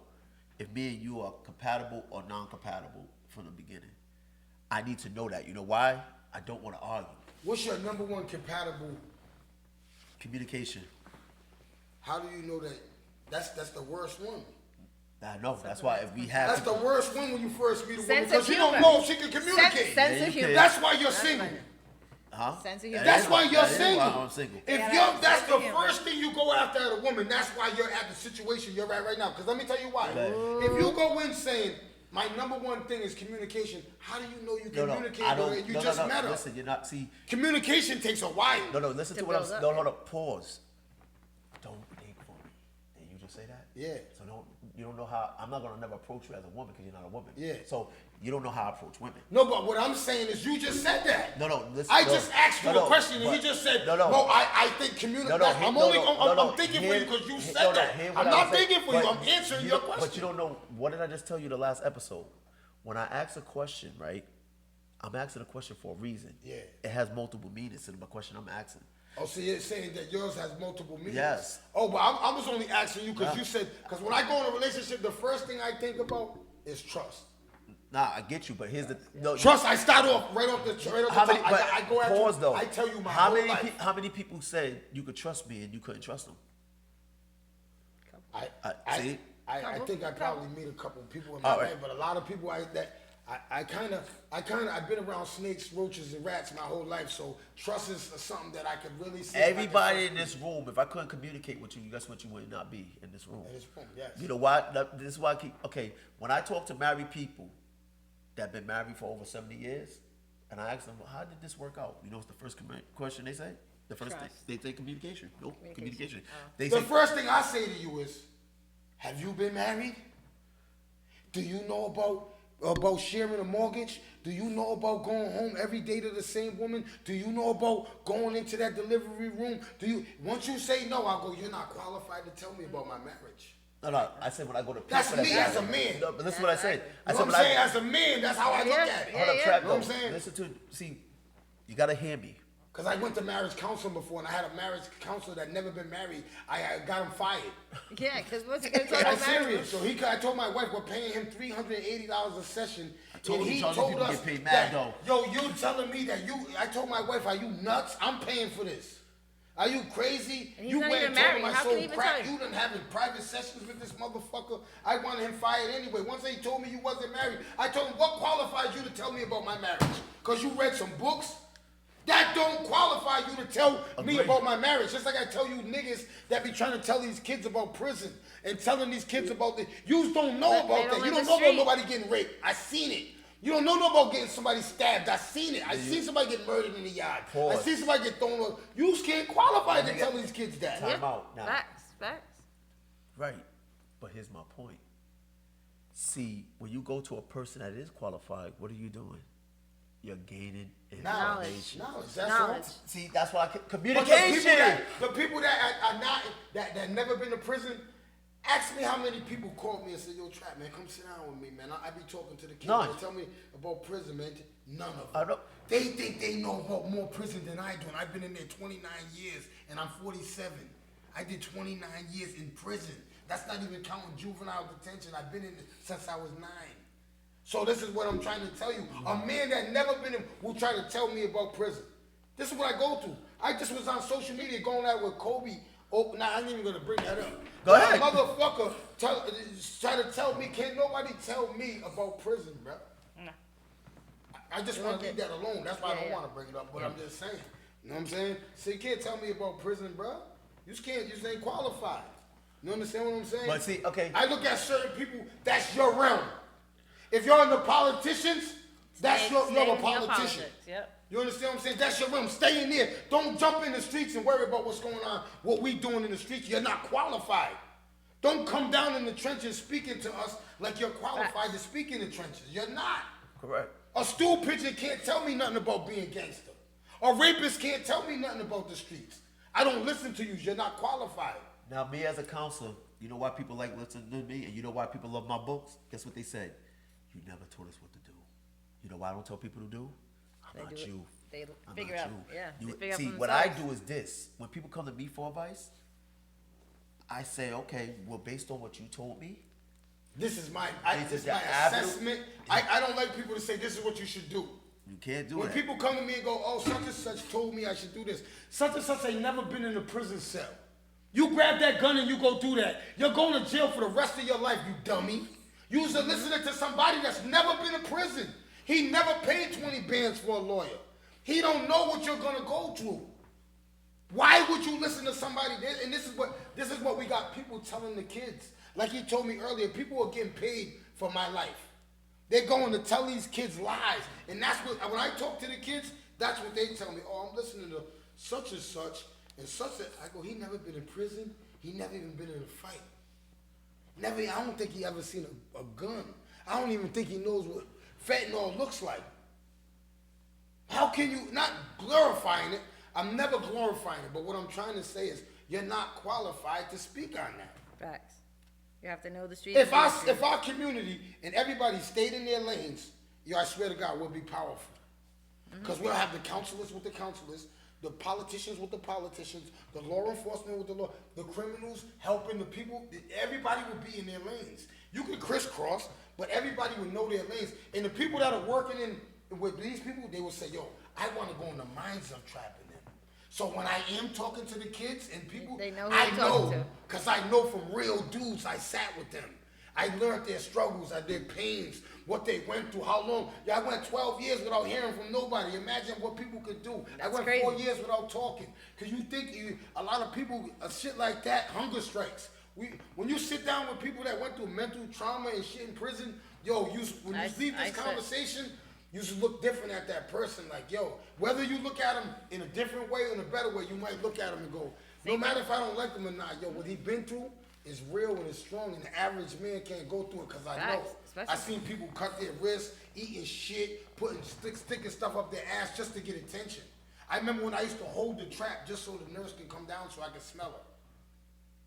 Speaker 1: if me and you are compatible or non-compatible from the beginning. I need to know that. You know why? I don't want to argue.
Speaker 3: What's your number one compatible?
Speaker 1: Communication.
Speaker 3: How do you know that? That's the worst one.
Speaker 1: I know. That's why if we have.
Speaker 3: That's the worst one when you first meet a woman
Speaker 2: Sense
Speaker 3: because
Speaker 2: of
Speaker 3: you don't
Speaker 2: humor.
Speaker 3: know if she can communicate.
Speaker 2: Sense
Speaker 1: Yeah,
Speaker 2: of
Speaker 1: you
Speaker 2: humor.
Speaker 1: can.
Speaker 3: That's why you're
Speaker 2: That's
Speaker 3: single.
Speaker 2: funny.
Speaker 1: Huh?
Speaker 2: Sense of humor.
Speaker 3: That's why you're
Speaker 1: That is
Speaker 3: single.
Speaker 1: why I'm single.
Speaker 3: If
Speaker 2: Yeah,
Speaker 3: you're, that's
Speaker 2: sense
Speaker 3: the
Speaker 2: of humor.
Speaker 3: first thing you go after at a woman. That's why you're at the situation you're at right now. Because let me tell you why.
Speaker 1: Okay.
Speaker 3: If you go in saying my number one thing is communication, how do you know you communicate
Speaker 1: I
Speaker 3: with
Speaker 1: don't.
Speaker 3: her? You
Speaker 1: no,
Speaker 3: just
Speaker 1: no,
Speaker 3: met her.
Speaker 1: Listen, you're not. See,
Speaker 3: Communication takes a while.
Speaker 1: no. Listen
Speaker 2: To
Speaker 1: to what I'm.
Speaker 2: build up.
Speaker 1: No, hold up. Pause. Don't think for me. Did you just say that?
Speaker 3: Yeah.
Speaker 1: So you don't know how. I'm not gonna never approach you as a woman because you're not a woman.
Speaker 3: Yeah.
Speaker 1: So you don't know how I approach women.
Speaker 3: No, but what I'm saying is you just said that.
Speaker 1: No. Listen.
Speaker 3: I
Speaker 1: no,
Speaker 3: just asked you
Speaker 1: no,
Speaker 3: a question and
Speaker 1: but-
Speaker 3: he just said,
Speaker 1: no.
Speaker 3: I think communicate. I'm thinking for you because you said that. I'm not thinking for you. I'm answering your question.
Speaker 1: But you don't know. What did I just tell you the last episode? when I ask a question, right, I'm asking a question for a reason.
Speaker 3: Yeah.
Speaker 1: It has multiple meanings to the question I'm asking.
Speaker 3: Oh, so you're saying that yours has multiple meanings?
Speaker 1: Yes.
Speaker 3: Oh, but I was only asking you because
Speaker 1: Yeah.
Speaker 3: you said, because when I go in a relationship, the first thing I think about is trust.
Speaker 1: Nah, I get you, but here's the no.
Speaker 3: Trust, I start off right off the
Speaker 1: How many?
Speaker 3: top.
Speaker 1: But
Speaker 3: I go at
Speaker 1: pause
Speaker 3: you,
Speaker 1: though.
Speaker 3: I tell you my
Speaker 1: how
Speaker 3: whole
Speaker 1: many?
Speaker 3: life.
Speaker 1: How many people said you could trust me and you couldn't trust them? See?
Speaker 3: I think I probably meet a couple of people in my
Speaker 1: All right.
Speaker 3: life, but a lot of people I've been around snakes, roaches, and rats my whole life, so trust is something that I could really see.
Speaker 1: Everybody in this room, if I couldn't communicate with you, guess what? You would not be in this room.
Speaker 3: In this room, yes.
Speaker 1: You know why? This is why I keep. Okay, when I talk to married people that been married for over 70 years, and I ask them, "How did this work out?" You know, what's the first question they say? The first thing
Speaker 2: Trust.
Speaker 1: they say communication. No communication.
Speaker 2: Oh.
Speaker 1: They
Speaker 3: The
Speaker 1: say
Speaker 3: first thing I say to you is, have you been married? Do you know about sharing a mortgage? Do you know about going home every day to the same woman? Do you know about going into that delivery room? Once you say no, I'll go, you're not qualified to tell me about my marriage.
Speaker 1: no. I said when I go to
Speaker 3: That's
Speaker 1: for that
Speaker 3: me
Speaker 1: marriage.
Speaker 3: as a man.
Speaker 1: No, but listen to what I said. I
Speaker 3: You know
Speaker 1: said
Speaker 3: what I'm saying?
Speaker 1: I,
Speaker 3: As a man, that's how I look at it.
Speaker 1: hold up,
Speaker 2: Yeah,
Speaker 1: trap
Speaker 3: You know what I'm
Speaker 1: though.
Speaker 3: saying?
Speaker 1: Listen to see. You gotta hear me.
Speaker 3: Because I went to marriage counseling before, and I had a marriage counselor that never been married. I got him fired.
Speaker 2: Yeah, because what's he gonna talk
Speaker 3: I'm
Speaker 2: about marriage?
Speaker 3: serious. So I told my wife we're paying him $380 a session.
Speaker 1: told
Speaker 3: and
Speaker 1: you
Speaker 3: he
Speaker 1: Charlie
Speaker 3: told
Speaker 1: people
Speaker 3: us
Speaker 1: get paid mad
Speaker 3: that,
Speaker 1: though.
Speaker 3: yo, you telling me that I told my wife, are you nuts? I'm paying for this. Are you crazy?
Speaker 2: And he's
Speaker 3: You
Speaker 2: not
Speaker 3: went
Speaker 2: even
Speaker 3: and told
Speaker 2: married.
Speaker 3: my
Speaker 2: How can
Speaker 3: soul
Speaker 2: he even
Speaker 3: crack.
Speaker 2: tell you?
Speaker 3: You done having private sessions with this motherfucker. I wanted him fired anyway. Once he told me you wasn't married, I told him, what qualifies you to tell me about my marriage? Because you read some books? That don't qualify you to tell me
Speaker 1: Agreed.
Speaker 3: about my marriage. Just like I tell you niggas that be trying to tell these kids about prison and telling these kids about the. You don't know
Speaker 2: But they
Speaker 3: about
Speaker 2: don't
Speaker 3: that. You
Speaker 2: live
Speaker 3: don't
Speaker 2: the
Speaker 3: know
Speaker 2: street.
Speaker 3: about nobody getting raped. I seen it. You don't know about getting somebody stabbed. I seen it. I seen somebody get murdered in the yard.
Speaker 1: Pause.
Speaker 3: I seen somebody get thrown up. You can't qualify to tell these kids that.
Speaker 1: Time out now.
Speaker 2: Facts.
Speaker 1: Right. But here's my point. See, when you go to a person that is qualified, what are you doing? You're gaining
Speaker 3: Knowledge.
Speaker 1: information.
Speaker 3: Knowledge. That's
Speaker 2: Knowledge.
Speaker 3: all.
Speaker 1: See, that's why
Speaker 3: But
Speaker 1: communication.
Speaker 3: the people that are not that never been to prison, ask me how many people called me and said, "Yo, Trap, man, come sit down with me, man. I be talking to the kids.
Speaker 1: None.
Speaker 3: They tell me about prison, man. None of
Speaker 1: I
Speaker 3: them.
Speaker 1: don't-
Speaker 3: They think they know about more prison than I do, and I've been in there 29 years, and I'm 47. I did 29 years in prison. That's not even counting juvenile detention. I've been in it since I was 9. So this is what I'm trying to tell you. A man that never been in will try to tell me about prison. This is what I go through. I just was on social media going out with Kobe. Oh, nah, I ain't even gonna bring that up.
Speaker 1: Go ahead.
Speaker 3: Motherfucker try to tell me, can't nobody tell me about prison, bro.
Speaker 2: No.
Speaker 3: I just want to leave that alone. That's why I don't
Speaker 2: Yeah.
Speaker 3: want to bring it up, but I'm just saying. You know what I'm saying? So you can't tell me about prison, bro. You just can't, you just ain't qualified. You understand what I'm saying?
Speaker 1: But see, okay.
Speaker 3: I look at certain people, that's your realm. If you're in the politicians, that's you're a politician.
Speaker 2: Politics, yep.
Speaker 3: You understand what I'm saying? That's your realm. Stay in there. Don't jump in the streets and worry about what's going on, what we doing in the streets. You're not qualified. Don't come down in the trenches speaking to us like you're qualified to speak in the trenches. You're not.
Speaker 1: Correct.
Speaker 3: A stool pigeon can't tell me nothing about being gangster. A rapist can't tell me nothing about the streets. I don't listen to you. You're not qualified.
Speaker 1: Now, me as a counselor, you know why people like listening to me, and you know why people love my books? Guess what they said? You never told us what to do. You know why I don't tell people to do? I'm not
Speaker 2: do it.
Speaker 1: you.
Speaker 2: They
Speaker 1: I'm
Speaker 2: figure
Speaker 1: not
Speaker 2: out.
Speaker 1: you.
Speaker 2: Yeah.
Speaker 1: You-
Speaker 2: They figure out
Speaker 1: see,
Speaker 2: for
Speaker 1: what I
Speaker 2: themselves.
Speaker 1: do is this. When people come to me for advice, I say, okay, well, based on what you told me,
Speaker 3: This is my
Speaker 1: This is
Speaker 3: this is my
Speaker 1: the avenue.
Speaker 3: assessment. I don't like people to say this is what you should do.
Speaker 1: you can't do
Speaker 3: When
Speaker 1: that.
Speaker 3: people come to me and go, oh, such and such told me I should do this. Such and such ain't never been in a prison cell. You grab that gun and you go do that. You're going to jail for the rest of your life, you dummy. You're listening to somebody that's never been in prison. He never paid 20 bands for a lawyer. He don't know what you're gonna go through. Why would you listen to somebody? And this is what we got people telling the kids. Like he told me earlier, people are getting paid for my life. They're going to tell these kids lies. And that's what, when I talk to the kids, that's what they tell me. Oh, I'm listening to such and such. I go, he never been in prison. He never even been in a fight. Never, I don't think he ever seen a gun. I don't even think he knows what fentanyl looks like. How can you, not glorifying it, I'm never glorifying it, but what I'm trying to say is you're not qualified to speak on that.
Speaker 2: Facts. You have to know the street.
Speaker 3: If our community and everybody stayed in their lanes, I swear to God, we'll be powerful. Because we'll have the counselors with the counselors, the politicians with the politicians, the law enforcement with the law, the criminals helping the people. Everybody will be in their lanes. You can crisscross, but everybody would know their lanes. And the people that are working with these people, they will say, yo, I want to go in the minds of trapping them. So when I am talking to the kids and people,
Speaker 2: They know who
Speaker 3: I
Speaker 2: you're
Speaker 3: know,
Speaker 2: talking to.
Speaker 3: because I know from real dudes, I sat with them. I learned their struggles, their pains, what they went through, how long. I went 12 years without hearing from nobody. Imagine what people could do. I went
Speaker 2: crazy.
Speaker 3: 4 years without talking. Because you think a lot of people, shit like that, hunger strikes. When you sit down with people that went through mental trauma and shit in prison, when you leave this conversation, you should look different at that person. Like, yo, whether you look at him in a different way or in a better way, you might look at him and go, no matter if I don't like him or not, yo, what he been through is real and it's strong, and the average man can't go through it because I know. I seen people cut their wrists, eating shit, sticking stuff up their ass just to get attention. I remember when I used to hold the trap just so the nurse can come down so I can smell her.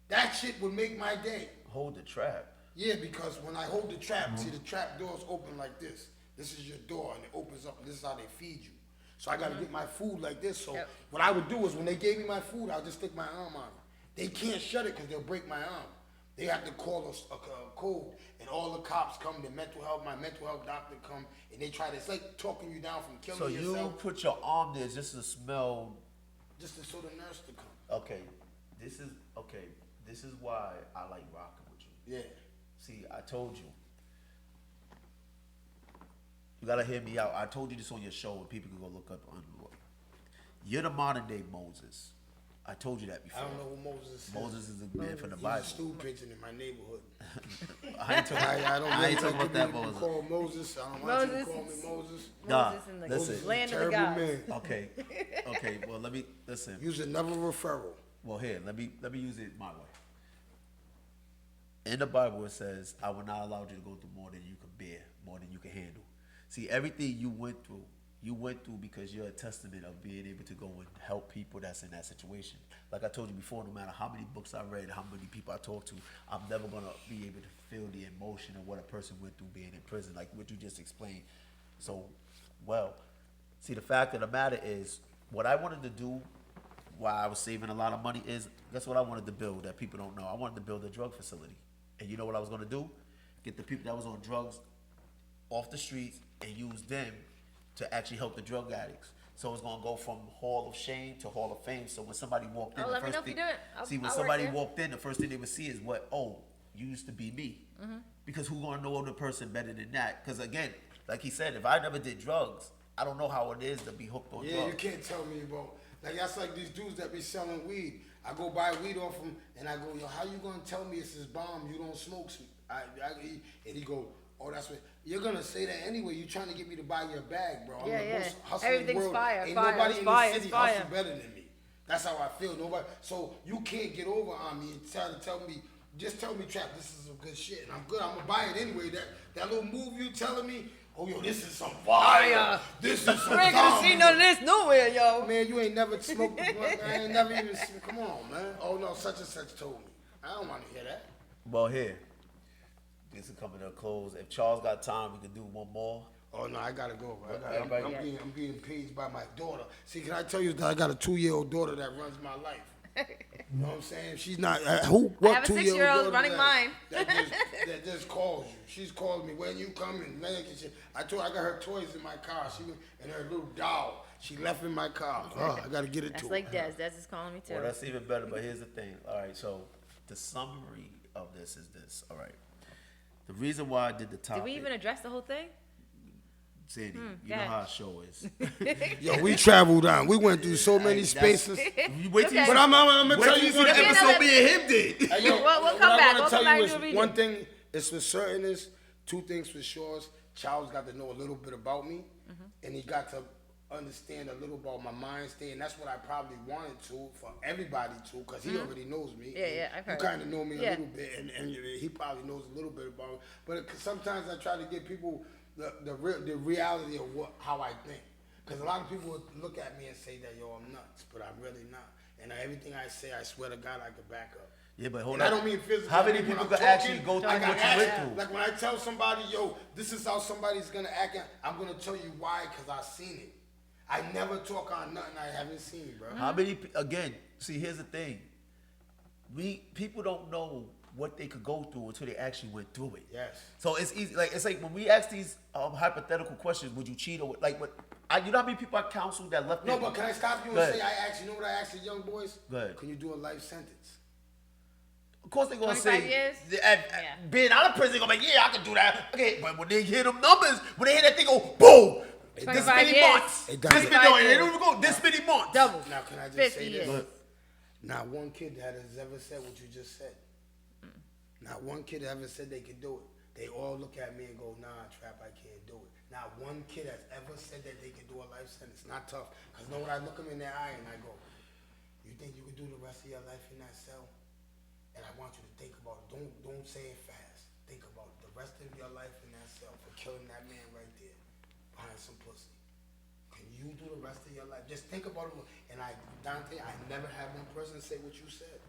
Speaker 3: That shit would make my day.
Speaker 1: Hold the trap.
Speaker 3: Yeah, because when I hold the trap, see the trap doors open like this. This is your door and it opens up and this is how they feed you. So I gotta get my food like this. So what I would do is when they gave me my food, I'll just stick my arm on it. They can't shut it because they'll break my arm. They have to call a code, and all the cops come. My mental health doctor come, and they try to. It's like talking you down from killing yourself.
Speaker 1: So you put your arm there just to smell.
Speaker 3: Just so the nurse to come.
Speaker 1: Okay, this is why I like rocking with you.
Speaker 3: Yeah.
Speaker 1: See, I told you. You gotta hear me out. I told you this on your show, and people can go look up on. You're the modern day Moses. I told you that before.
Speaker 3: I don't know who Moses is.
Speaker 1: Moses is the man from the
Speaker 3: He's
Speaker 1: Bible.
Speaker 3: a stool pigeon in my neighborhood.
Speaker 1: I ain't talking about that Moses.
Speaker 3: Call Moses. I don't want you to call me Moses.
Speaker 2: Moses in the
Speaker 1: listen.
Speaker 2: land of the gods.
Speaker 3: Man.
Speaker 1: Okay. Well, let me listen.
Speaker 3: Use another referral.
Speaker 1: Well, here, let me use it my way. In the Bible, it says, "I will not allow you to go through more than you can bear, more than you can handle." See, everything you went through because you're a testament of being able to go and help people that's in that situation. Like I told you before, no matter how many books I read, how many people I talked to, I'm never going to be able to feel the emotion of what a person went through being in prison, like what you just explained. So, see, the fact of the matter is, what I wanted to do while I was saving a lot of money is, guess what I wanted to build that people don't know? I wanted to build a drug facility. And you know what I was going to do? Get the people that was on drugs off the streets and use them to actually help the drug addicts. So it's gonna go from Hall of Shame to Hall of Fame. So when somebody walked in, the first thing, when somebody walked in, the first thing they would see is what? Oh, you used to be me. Because who gonna know the person better than that? Because again, like he said, if I never did drugs, I don't know how it is to be hooked on drugs.
Speaker 3: Yeah, you can't tell me about. Like that's like these dudes that be selling weed. I go buy weed off them and I go, yo, how you gonna tell me it's this bomb? You don't smoke. And he go, oh, that's what you're gonna say that anyway. You trying to get me to buy your bag, bro? I'm the most hustling
Speaker 2: Everything's
Speaker 3: world.
Speaker 2: fire.
Speaker 3: Ain't
Speaker 2: Fire.
Speaker 3: nobody
Speaker 2: It's
Speaker 3: in
Speaker 2: fire.
Speaker 3: the city hustle better than me. That's how I feel. Nobody. So you can't get over on me and try to tell me. Just tell me, Trap, this is some good shit, and I'm good. I'm gonna buy it anyway. That little move you telling me, oh yo, this is some fire. This is some.
Speaker 2: We ain't gonna see none of this nowhere, yo.
Speaker 3: Man, you ain't never smoked the blunt. I ain't never even. Come on, man. Oh no, such and such told me. I don't want to hear that.
Speaker 1: Well, here. This is coming to a close. If Charles got time, we can do one more.
Speaker 3: Oh no, I gotta go.
Speaker 1: Everybody-
Speaker 3: I'm being paged by my daughter. See, can I tell you that I got a 2-year-old daughter that runs my life? You know what I'm saying? She's not.
Speaker 2: I have a 6-year-old running mine.
Speaker 3: That just calls you. She's calling me when you coming. I told her I got her toys in my car. And her little doll. She left in my car. I gotta get it to her.
Speaker 2: That's like Des. Des is calling me too.
Speaker 1: Well, that's even better. But here's the thing. All right. So the summary of this is this. All right. The reason why I did the topic.
Speaker 2: Did we even address the whole thing?
Speaker 1: Sandy, you know how a show is.
Speaker 3: Yo, we traveled on. We went through so many spaces.
Speaker 1: You wait till you
Speaker 3: But I'm gonna tell you
Speaker 1: see the
Speaker 3: something.
Speaker 1: episode me and him did.
Speaker 3: Hey, yo,
Speaker 2: We'll
Speaker 3: what
Speaker 2: come
Speaker 3: I
Speaker 2: back.
Speaker 3: wanna
Speaker 2: We'll
Speaker 3: tell
Speaker 2: come back
Speaker 3: you
Speaker 2: and do a
Speaker 3: is
Speaker 2: redo.
Speaker 3: one thing is for certain is two things for sure. Charles got to know a little bit about me, and he got to understand a little about my mind state, and that's what I probably wanted to for everybody to, because he already knows me.
Speaker 2: Yeah, I've heard.
Speaker 3: You kind of know me a
Speaker 2: Yeah.
Speaker 3: little bit, and he probably knows a little bit about me. But sometimes I try to give people the reality of how I think. Because a lot of people would look at me and say that, yo, I'm nuts, but I'm really not. And everything I say, I swear to God, I could back up.
Speaker 1: Yeah, but hold
Speaker 3: And
Speaker 1: on.
Speaker 3: I don't mean physically.
Speaker 1: How many
Speaker 3: I mean,
Speaker 1: people
Speaker 3: when
Speaker 1: could
Speaker 3: I'm
Speaker 1: actually
Speaker 3: talking,
Speaker 1: go through
Speaker 3: like,
Speaker 1: what
Speaker 3: I
Speaker 1: you went
Speaker 3: ask-
Speaker 1: through?
Speaker 3: Like when I tell somebody, yo, this is how somebody's gonna act, I'm gonna tell you why, because I've seen it. I never talk on nothing I haven't seen, bro.
Speaker 1: How many? Again, see, here's the thing. People don't know what they could go through until they actually went through it.
Speaker 3: Yes.
Speaker 1: So it's easy. Like it's like when we ask these hypothetical questions, would you cheat or like what? You know how many people I counseled that left?
Speaker 3: No,
Speaker 1: their-
Speaker 3: but can I stop you
Speaker 1: Go
Speaker 3: and
Speaker 1: ahead.
Speaker 3: say you know what I asked the young boys?
Speaker 1: Go ahead.
Speaker 3: Can you do a life sentence?
Speaker 1: Of course they're gonna
Speaker 2: 25
Speaker 1: say,
Speaker 2: years?
Speaker 1: Yeah. Being out of prison, they're gonna be like, yeah, I can do that. Okay, but when they hear them numbers, when they hear that thing go, boom, this
Speaker 2: 25
Speaker 1: many
Speaker 2: years.
Speaker 1: months,
Speaker 3: It
Speaker 1: this
Speaker 3: done.
Speaker 1: many, no,
Speaker 2: 25
Speaker 1: they don't
Speaker 2: years.
Speaker 1: even go, this many months.
Speaker 2: Double.
Speaker 3: Now, can I just
Speaker 2: 50
Speaker 3: say this?
Speaker 2: years.
Speaker 3: Not one kid that has ever said what you just said. Not one kid ever said they could do it. They all look at me and go, nah, Trap, I can't do it. Not one kid has ever said that they can do a life sentence. Not tough. Because know what, I look them in their eye and I go, you think you could do the rest of your life in that cell? And I want you to think about it. Don't say it fast. Think about it. The rest of your life in that cell for killing that man right there behind some pussy. Can you do the rest of your life? Just think about it. And Dante, I never had one person say what you said.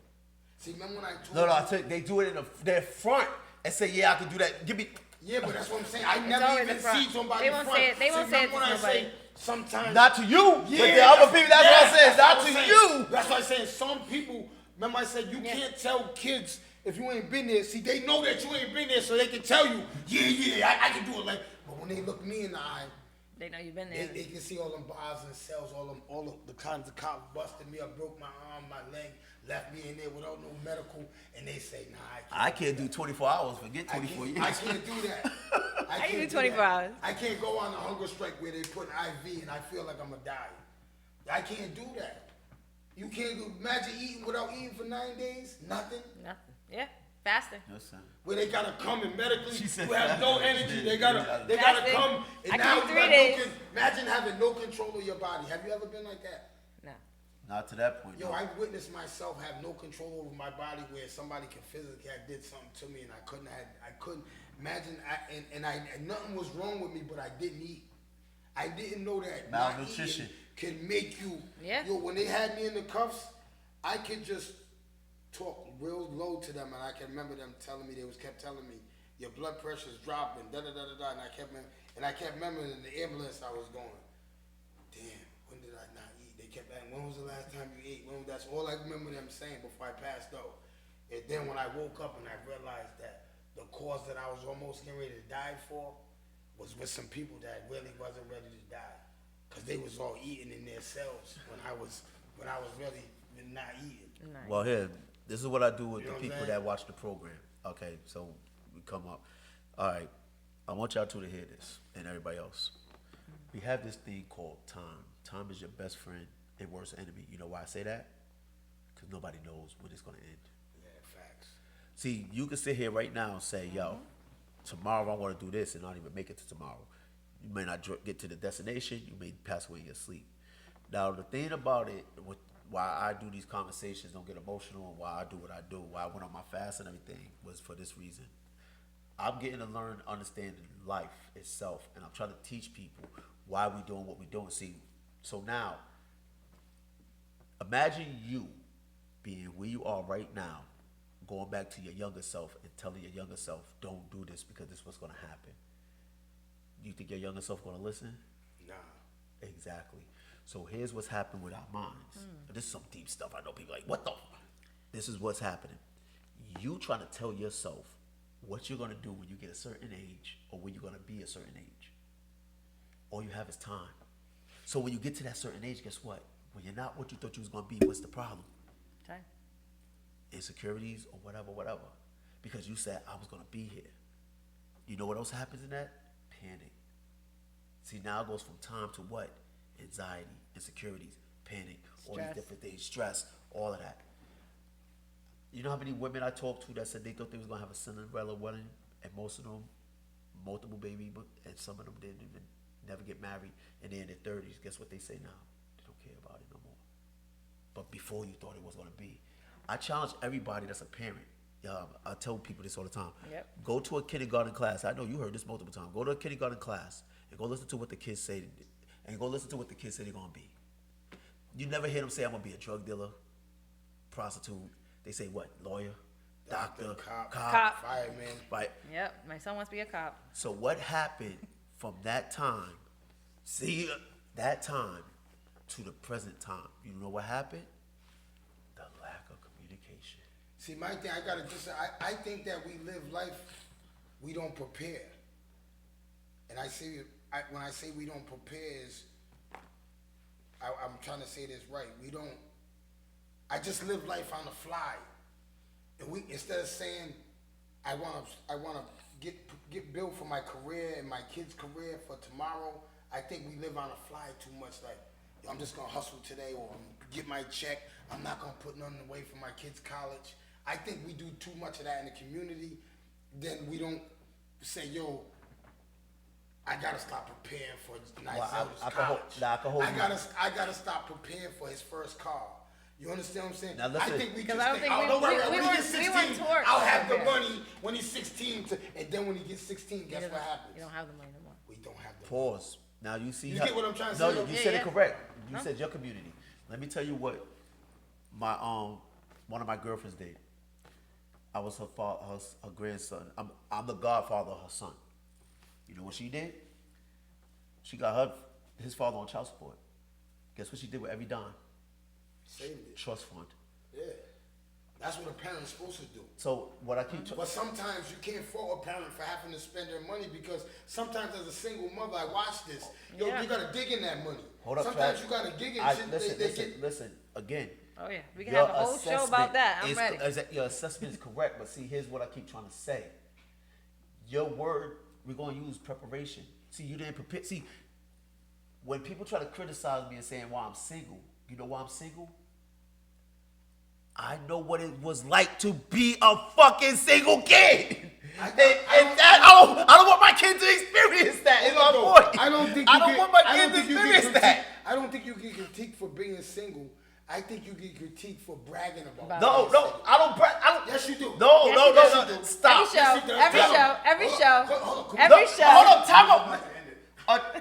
Speaker 3: See, remember when I told
Speaker 1: No,
Speaker 3: you?
Speaker 1: I tell you, they do it in their front and say, yeah, I can do that. Give me.
Speaker 3: Yeah, but that's what I'm saying. I
Speaker 2: always
Speaker 3: never
Speaker 2: in
Speaker 3: even
Speaker 2: front.
Speaker 3: see somebody
Speaker 2: They
Speaker 3: in
Speaker 2: won't
Speaker 3: front.
Speaker 2: say it- they won't
Speaker 3: See,
Speaker 2: say it
Speaker 3: remember
Speaker 2: to
Speaker 3: when I say
Speaker 2: nobody.
Speaker 3: sometimes.
Speaker 1: Not to you, but
Speaker 3: Yeah,
Speaker 1: the other people, that's what I'm saying.
Speaker 3: that's
Speaker 1: Not
Speaker 3: what
Speaker 1: to
Speaker 3: I'm saying.
Speaker 1: you.
Speaker 3: That's why I'm saying some people, remember I said you can't tell kids if you ain't been there. See, they know that you ain't been there, so they can tell you, I can do it. Like, but when they look me in the eye,
Speaker 2: They know you've been
Speaker 3: they,
Speaker 2: there.
Speaker 3: they can see all them bars and cells, all of the times the cop busted me up, broke my arm, my leg, left me in there without no medical, and they say, nah,
Speaker 1: I can't do 24 hours. Forget 24 years.
Speaker 3: I can't do that.
Speaker 2: I can do
Speaker 3: can't
Speaker 2: 24
Speaker 3: that.
Speaker 2: hours.
Speaker 3: I can't go on a hunger strike where they put an IV and I feel like I'm gonna die. I can't do that. You can't do, imagine eating without eating for 9 days, nothing.
Speaker 2: Nothing. Yeah. Faster.
Speaker 1: Yes, sir.
Speaker 3: Where they gotta come and medically,
Speaker 1: She said
Speaker 3: you have no
Speaker 1: that.
Speaker 3: energy. They
Speaker 2: Fasting.
Speaker 3: gotta come and
Speaker 2: I
Speaker 3: now
Speaker 2: can do
Speaker 3: you
Speaker 2: 3
Speaker 3: got
Speaker 2: days.
Speaker 3: imagine having no control of your body. Have you ever been like that?
Speaker 2: No.
Speaker 1: Not to that point.
Speaker 3: Yo,
Speaker 1: no.
Speaker 3: I witnessed myself have no control over my body where somebody can physically have did something to me and I couldn't imagine, and nothing was wrong with me, but I didn't eat. I didn't know that not
Speaker 1: Malnutrition.
Speaker 3: eating can make you,
Speaker 2: Yeah.
Speaker 3: yo, when they had me in the cuffs, I could just talk real low to them and I can remember them telling me, kept telling me, your blood pressure's dropping, da-da-da-da-da, and I kept remembering in the ambulance I was going, damn, when did I not eat? They kept asking, when was the last time you ate? That's all I remember them saying before I passed out. And then when I woke up and I realized that the cause that I was almost getting ready to die for was with some people that really wasn't ready to die. Cause they was all eating in their cells when I was really not eating.
Speaker 2: Nice.
Speaker 1: Well, here, this is what I do with
Speaker 3: You know
Speaker 1: the
Speaker 3: what I'm
Speaker 1: people
Speaker 3: saying?
Speaker 1: that watch the program. Okay, so we come up. All right, I want y'all two to hear this and everybody else. We have this thing called time. Time is your best friend and worst enemy. You know why I say that? Because nobody knows when it's going to end.
Speaker 3: Yeah, facts.
Speaker 1: See, you can sit here right now and say, yo, tomorrow I want to do this and not even make it to tomorrow. You may not get to the destination. You may pass away in your sleep. Now, the thing about it, why I do these conversations, don't get emotional, and why I do what I do, why I went on my fast and everything, was for this reason. I'm getting to learn, understand life itself, and I'm trying to teach people why we doing what we doing. See, so now, imagine you being where you are right now, going back to your younger self and telling your younger self, don't do this because this is what's going to happen. You think your younger self going to listen?
Speaker 3: Nah.
Speaker 1: Exactly. So here's what's happened with our minds. This is some deep stuff. I know people like, what the? This is what's happening. You trying to tell yourself what you're going to do when you get a certain age or when you're going to be a certain age. All you have is time. So when you get to that certain age, guess what? When you're not what you thought you was going to be, what's the problem?
Speaker 2: Time.
Speaker 1: Insecurities or whatever. Because you said, I was going to be here. You know what else happens in that? Panic. See, now it goes from time to what? Anxiety, insecurities, panic, all these
Speaker 2: Stress.
Speaker 1: different things, stress, all of that. You know how many women I talked to that said they thought they was going to have a Cinderella wedding, and most of them, multiple baby, and some of them didn't even never get married, and they're in their 30s. Guess what they say now? They don't care about it no more. But before you thought it was going to be. I challenge everybody that's a parent. I tell people this all the time.
Speaker 2: Yep.
Speaker 1: Go to a kindergarten class. I know you heard this multiple times. Go to a kindergarten class and go listen to what the kids say, and go listen to what the kids say they're going to be. You never hear them say, I'm going to be a drug dealer, prostitute, They say what? Lawyer, doctor,
Speaker 3: Cop.
Speaker 2: Cop.
Speaker 3: Fireman.
Speaker 1: right?
Speaker 2: Yep, my son wants to be a cop.
Speaker 1: So what happened from that time? See, that time to the present time. You know what happened? The lack of communication.
Speaker 3: See, my thing, I think that we live life, we don't prepare. And when I say we don't prepare is, I'm trying to say this right. I just live life on the fly. And instead of saying, I wanna get built for my career and my kids' career for tomorrow, I think we live on the fly too much. Like, I'm just gonna hustle today or get my check. I'm not gonna put nothing away for my kids' college. I think we do too much of that in the community. Then we don't say, yo, I gotta stop preparing for college. I gotta stop preparing for his first car. You understand what I'm saying?
Speaker 1: Now listen,
Speaker 3: I think we just
Speaker 2: I don't
Speaker 3: think,
Speaker 2: think
Speaker 3: don't worry,
Speaker 2: we
Speaker 3: when he
Speaker 2: weren't-
Speaker 3: gets
Speaker 2: we
Speaker 3: 16,
Speaker 2: weren't taught
Speaker 3: I'll have the
Speaker 2: that.
Speaker 3: money when he's 16. And then when he gets 16, guess what happens?
Speaker 2: You don't have the money no more.
Speaker 3: We don't have the money.
Speaker 1: pause. Now you see.
Speaker 3: You
Speaker 1: how,
Speaker 3: get what I'm trying to
Speaker 1: no,
Speaker 3: say, though?
Speaker 1: you
Speaker 2: Yeah,
Speaker 1: said
Speaker 2: yeah.
Speaker 1: it correct. You
Speaker 2: No.
Speaker 1: said your community. Let me tell you what my one of my girlfriends did. I was her grandson. I'm the godfather of her son. You know what she did? She got his father on child support. Guess what she did with every dime?
Speaker 3: Saved it.
Speaker 1: Trust fund.
Speaker 3: Yeah. That's what a parent's supposed to do.
Speaker 1: So what I keep.
Speaker 3: But sometimes you can't fault a parent for having to spend their money because sometimes as a single mother, I watch this. Yo,
Speaker 2: Yeah.
Speaker 3: you gotta dig in that money.
Speaker 1: Hold up,
Speaker 3: sometimes
Speaker 1: Trav.
Speaker 3: you gotta dig in shit.
Speaker 1: Listen. Again.
Speaker 2: Oh yeah, we can
Speaker 1: Your
Speaker 2: have a whole show about that. I'm ready.
Speaker 1: Your assessment is correct, but see, here's what I keep trying to say. Your word, we're going to use preparation. See, you didn't prepare. See, when people try to criticize me and saying why I'm single, you know why I'm single? I know what it was like to be a fucking single kid. I don't want my kids to experience that. Is my point.
Speaker 3: I don't think
Speaker 1: want my kids to experience that.
Speaker 3: I don't think you get critiqued for being single. I think you get critiqued for bragging about
Speaker 1: No,
Speaker 3: being
Speaker 1: no,
Speaker 3: single.
Speaker 1: I don't.
Speaker 3: Yes, you do.
Speaker 1: No,
Speaker 2: Yes,
Speaker 1: no,
Speaker 2: you
Speaker 1: no,
Speaker 2: do.
Speaker 1: no.
Speaker 3: Yes, you do.
Speaker 1: Stop.
Speaker 2: Every show,
Speaker 3: Yes, he does.
Speaker 2: every
Speaker 3: Hold
Speaker 2: show,
Speaker 3: on.
Speaker 2: every
Speaker 3: Hold
Speaker 2: show,
Speaker 3: on. Hold on.
Speaker 2: every
Speaker 1: No,
Speaker 2: show.
Speaker 1: hold on, time out.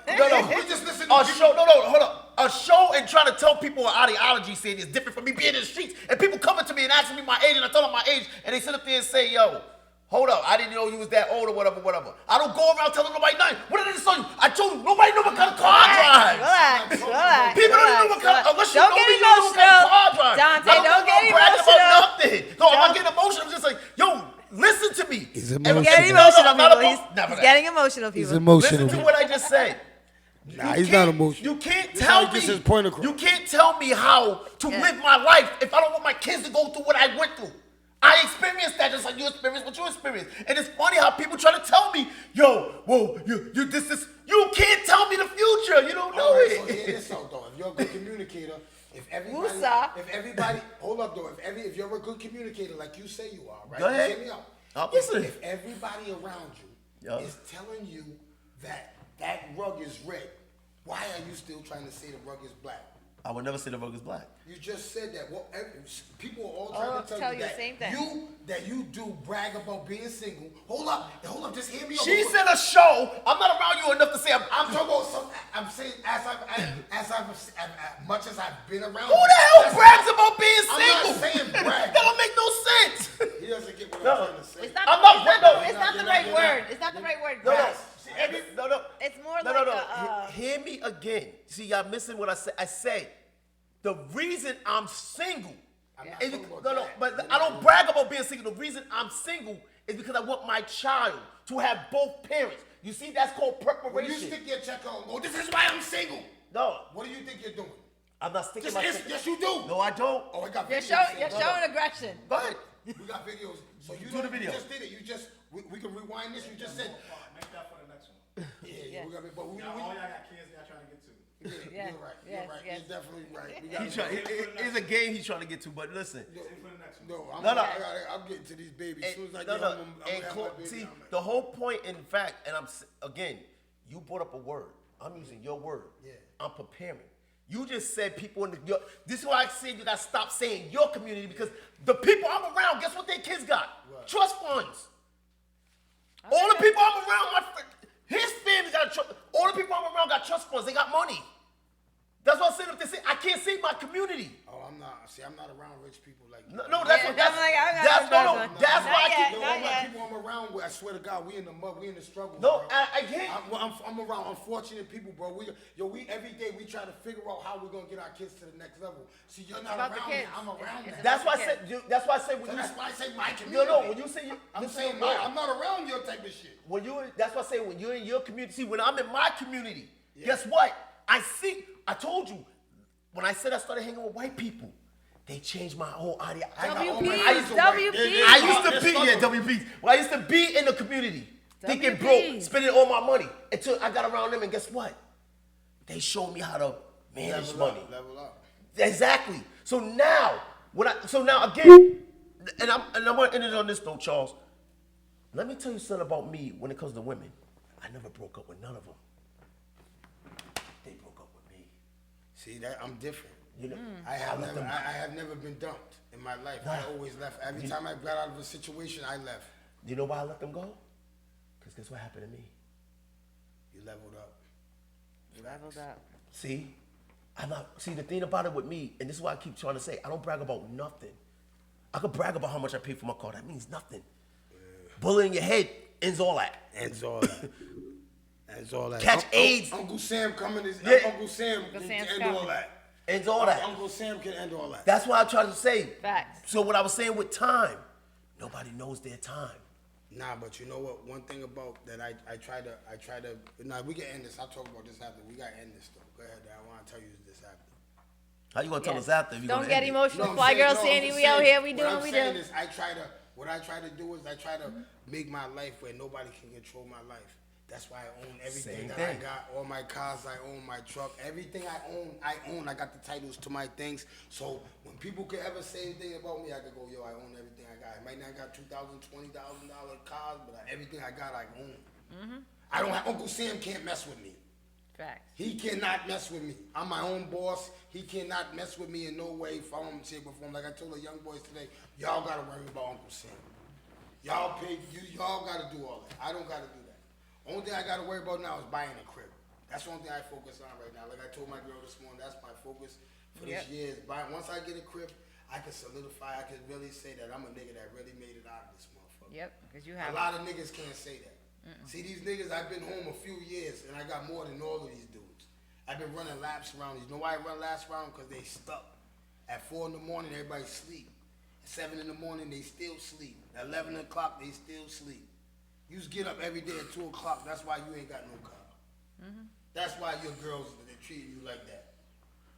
Speaker 1: No,
Speaker 3: We just listened
Speaker 1: a
Speaker 3: to
Speaker 1: show. No, hold on. A show and trying to tell people an ideology saying it's different from me being in the streets, and people coming to me and asking me my age, and I tell them my age, and they sit up there and say, "Yo, hold up, I didn't know you was that old or whatever, whatever." I don't go around telling nobody nothing. What did I tell you? I told you nobody know what kind of car I drive.
Speaker 2: Relax.
Speaker 1: People don't even know what kind of, unless you
Speaker 2: Don't
Speaker 1: know
Speaker 2: get
Speaker 1: me, you don't know what kind of car I drive.
Speaker 2: Dante,
Speaker 1: I
Speaker 2: don't get
Speaker 1: I'm bragging
Speaker 2: emotional.
Speaker 1: about nothing. No, I'm not getting emotional. I'm just like, yo, listen to me.
Speaker 3: He's
Speaker 1: And-
Speaker 3: emotional.
Speaker 2: Getting
Speaker 1: No,
Speaker 2: emotional,
Speaker 1: I'm not
Speaker 2: people.
Speaker 1: never
Speaker 2: He's
Speaker 1: that.
Speaker 2: getting emotional, people.
Speaker 3: emotional.
Speaker 1: Listen to what I just said.
Speaker 3: Nah,
Speaker 1: You
Speaker 3: he's not
Speaker 1: can't-
Speaker 3: emotional.
Speaker 1: You can't
Speaker 3: This
Speaker 1: tell
Speaker 3: how he
Speaker 1: me.
Speaker 3: gets his point across.
Speaker 1: You can't tell me how to
Speaker 2: Yeah.
Speaker 1: live my life if I don't want my kids to go through what I went through. I experienced that just like you experienced what you experienced. And it's funny how people try to tell me, yo, whoa, you this. You can't tell me the future. You don't know
Speaker 3: All right,
Speaker 1: it.
Speaker 3: so hear this out though. If you're a good communicator, if
Speaker 2: Woosah.
Speaker 3: everybody, hold up though. If you're a good communicator like you say you are, right?
Speaker 1: Go ahead.
Speaker 3: Hear me out.
Speaker 1: I'm
Speaker 3: If,
Speaker 1: listening.
Speaker 3: if everybody around you
Speaker 1: Yeah.
Speaker 3: is telling you that rug is red, why are you still trying to say the rug is black?
Speaker 1: I would never say the rug is black.
Speaker 3: You just said that. Well, people are all
Speaker 2: All
Speaker 3: trying to tell you
Speaker 2: the
Speaker 3: that
Speaker 2: same thing.
Speaker 3: you do brag about being single. Hold up, just hear me out.
Speaker 1: She said a show. I'm not around you enough to say
Speaker 3: I'm talking about some. I'm saying as much as I've been around.
Speaker 1: Who the hell brags about being
Speaker 3: I'm
Speaker 1: single?
Speaker 3: not saying brag.
Speaker 1: That don't make no sense.
Speaker 3: He doesn't get what
Speaker 1: No.
Speaker 3: I'm trying to say.
Speaker 2: It's not,
Speaker 1: I'm not
Speaker 2: it's
Speaker 1: bragging.
Speaker 2: not, it's not
Speaker 3: You're
Speaker 2: the
Speaker 3: not-
Speaker 2: right
Speaker 3: you're not.
Speaker 2: word. It's not the right word.
Speaker 1: No, no,
Speaker 2: Grass.
Speaker 1: no.
Speaker 2: It's more
Speaker 1: No,
Speaker 2: like
Speaker 1: no.
Speaker 2: a,
Speaker 1: Hear me again. See, y'all missing what I said. I said the reason I'm single.
Speaker 3: I'm not
Speaker 1: is
Speaker 3: talking
Speaker 1: because,
Speaker 3: about
Speaker 1: no,
Speaker 3: that.
Speaker 1: but I don't brag about being single. The reason I'm single is because I want my child to have both parents. You see, that's called
Speaker 3: When
Speaker 1: preparation.
Speaker 3: you stick your check out, oh, this is why I'm single.
Speaker 1: No,
Speaker 3: What do you think you're doing?
Speaker 1: I'm not sticking
Speaker 3: Just
Speaker 1: my.
Speaker 3: answer. Yes, you do.
Speaker 1: No, I don't.
Speaker 3: Oh, I got
Speaker 2: you're
Speaker 3: videos.
Speaker 2: you're showing aggression.
Speaker 1: But
Speaker 3: We got videos. So you
Speaker 1: Do the
Speaker 3: don't-
Speaker 1: video.
Speaker 3: You just did it. You just. We can rewind this. You just said.
Speaker 4: Make that for the next one.
Speaker 3: Yeah, we got it. But we.
Speaker 4: Y'all, all y'all got kids y'all trying to get to.
Speaker 3: Yeah,
Speaker 2: Yeah,
Speaker 3: you're right.
Speaker 2: yes,
Speaker 3: You're right.
Speaker 2: yes.
Speaker 3: You're definitely right. We
Speaker 1: he's
Speaker 3: got
Speaker 1: trying. It's a game he's trying to get to. But listen.
Speaker 4: Save for the next one.
Speaker 3: No,
Speaker 1: No.
Speaker 3: I'm getting to these babies. As soon as I
Speaker 1: No,
Speaker 3: get
Speaker 1: no.
Speaker 3: home, I'm
Speaker 1: And
Speaker 3: gonna have my baby.
Speaker 1: see,
Speaker 3: I'm like,
Speaker 1: the whole point, in fact, and again, you brought up a word. I'm using your word.
Speaker 3: Yeah.
Speaker 1: I'm preparing. You just said people in this is why I said you gotta stop saying your community because the people I'm around, guess what their kids got?
Speaker 3: What?
Speaker 1: Trust funds. All the people I'm around, his family got all the people I'm around got trust funds. They got money. That's what I'm saying. If they say I can't save my community.
Speaker 3: Oh, I'm not. See, I'm not around rich people like you.
Speaker 1: No, that's
Speaker 2: Yeah,
Speaker 1: what. That's
Speaker 2: I'm like, I'm not
Speaker 1: that's
Speaker 2: gonna
Speaker 1: no,
Speaker 2: do
Speaker 1: no.
Speaker 2: it.
Speaker 1: That's
Speaker 2: Not
Speaker 1: why I
Speaker 2: yet,
Speaker 1: keep.
Speaker 3: Yo,
Speaker 2: not
Speaker 3: all my
Speaker 2: yet.
Speaker 3: people I'm around with, I swear to God, we in the mud, we in the struggle.
Speaker 1: No,
Speaker 3: bro.
Speaker 1: I can't.
Speaker 3: I'm around unfortunate people, bro. We every day we try to figure out how we're gonna get our kids to the next level. See, you're not
Speaker 2: about the
Speaker 3: around me.
Speaker 2: kids.
Speaker 3: I'm around
Speaker 2: It's
Speaker 3: that.
Speaker 1: That's why I
Speaker 2: Okay.
Speaker 1: said. That's why I said when
Speaker 3: So
Speaker 1: you.
Speaker 3: that's why I say my
Speaker 1: No,
Speaker 3: community.
Speaker 1: no. When you say you,
Speaker 3: I'm
Speaker 1: listen,
Speaker 3: saying
Speaker 1: no.
Speaker 3: I'm not around your type of shit.
Speaker 1: When you, that's what I say. When you're in your community, see, when I'm in my community, guess what? I see. I told you. When I said I started hanging with white people, they changed my whole idea.
Speaker 3: I got all my
Speaker 2: WPs,
Speaker 3: friends are white.
Speaker 2: WPs.
Speaker 1: I used to
Speaker 3: They're
Speaker 1: be
Speaker 3: struggling.
Speaker 1: WPs. Well, I used to be in the community, thinking broke,
Speaker 2: WPs.
Speaker 1: spending all my money until I got around them, and guess what? They showed me how to manage
Speaker 3: Level
Speaker 1: money.
Speaker 3: up, level up.
Speaker 1: Exactly. So now, again, and I'm gonna end it on this note, Charles. Let me tell you something about me when it comes to women. I never broke up with none of them. They broke up with me.
Speaker 3: See that I'm different.
Speaker 1: You know,
Speaker 3: I have
Speaker 1: let
Speaker 3: never,
Speaker 1: them-
Speaker 3: I have never been dumped in my life. I always left. Every time I got out of a situation, I left.
Speaker 1: You know why I let them go? Because guess what happened to me?
Speaker 3: You leveled up.
Speaker 2: Leveled up.
Speaker 1: See, see the thing about it with me, and this is why I keep trying to say, I don't brag about nothing. I could brag about how much I paid for my car. That means nothing. Bullet in your head ends all that.
Speaker 3: That's all that. That's all that.
Speaker 1: Catch AIDS.
Speaker 3: Uncle Sam coming is
Speaker 1: Yeah.
Speaker 3: Uncle Sam
Speaker 2: Uncle
Speaker 3: can
Speaker 2: Sam's
Speaker 3: end
Speaker 2: coming.
Speaker 3: all that.
Speaker 1: Ends all that.
Speaker 3: Uncle Sam can end all that.
Speaker 1: That's what I try to say.
Speaker 2: Facts.
Speaker 1: So what I was saying with time, nobody knows their time.
Speaker 3: Nah, but you know what? One thing about that I try to. Nah, we can end this. I'll talk about this after. We gotta end this though. Go ahead. I want to tell you this after.
Speaker 1: How you gonna tell
Speaker 2: Yes.
Speaker 1: us after? If you
Speaker 2: Don't
Speaker 1: gonna
Speaker 2: get
Speaker 1: end it?
Speaker 2: emotional.
Speaker 3: I'm
Speaker 2: Fly
Speaker 3: saying-
Speaker 2: girl
Speaker 3: I'm
Speaker 2: Sandy,
Speaker 3: just
Speaker 2: we out
Speaker 3: saying-
Speaker 2: here. We do
Speaker 3: what
Speaker 2: what
Speaker 3: I'm
Speaker 2: we
Speaker 3: saying
Speaker 2: do.
Speaker 3: is what I try to do is I try to make my life where nobody can control my life. That's why I own everything
Speaker 1: Same
Speaker 3: that
Speaker 1: thing.
Speaker 3: I got. All my cars I own, my truck, everything I own. I got the titles to my things. So when people could ever say anything about me, I could go, yo, I own everything I got. I might not got $2,000, $20,000 cars, but everything I got, I own. I don't have, Uncle Sam can't mess with me.
Speaker 2: Facts.
Speaker 3: He cannot mess with me. I'm my own boss. He cannot mess with me in no way, form, shape, or form. Like I told the young boys today, y'all gotta worry about Uncle Sam. Y'all gotta do all that. I don't gotta do that. Only thing I gotta worry about now is buying a crib. That's the only thing I focus on right now. Like I told my girl this morning, that's my focus for this
Speaker 2: Yep.
Speaker 3: year is buying. Once I get a crib, I can solidify. I can really say that I'm a nigga that really made it out of this motherfucker.
Speaker 2: Yep. Because you
Speaker 3: A
Speaker 2: have.
Speaker 3: lot of niggas can't say that. See, these niggas, I've been home a few years, and I got more than all of these dudes. I've been running laps around these. You know why I run laps around? Because they stuck. At 4 in the morning, everybody sleep. At 7 in the morning, they still sleep. At 11 o'clock, they still sleep. You just get up every day at 2 o'clock. That's why you ain't got no car. That's why your girls, they treat you like that.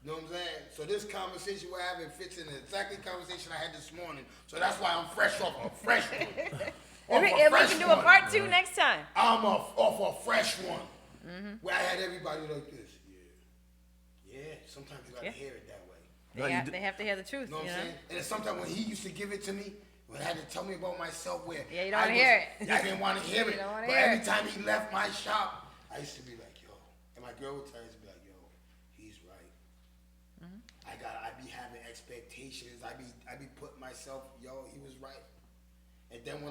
Speaker 3: You know what I'm saying? So this conversation we're having fits in exactly the conversation I had this morning. So that's why I'm fresh off a fresh one.
Speaker 2: And we can do a part 2 next time.
Speaker 3: I'm off a fresh one. Where I had everybody like this. Yeah. Sometimes you gotta
Speaker 2: Yeah.
Speaker 3: hear it that way.
Speaker 1: No, you do-
Speaker 2: They have to hear the truth.
Speaker 3: You know what I'm saying? And then sometimes when he used to give it to me, when I had to tell me about myself, where
Speaker 2: Yeah, you don't
Speaker 3: I
Speaker 2: wanna hear it.
Speaker 3: I didn't want to hear
Speaker 2: You
Speaker 3: it.
Speaker 2: don't wanna
Speaker 3: But
Speaker 2: hear
Speaker 3: every
Speaker 2: it.
Speaker 3: time he left my shop, I used to be like, yo. And my girl would tell me, be like, yo, he's right. I be having expectations. I be putting myself, yo, he was right. And then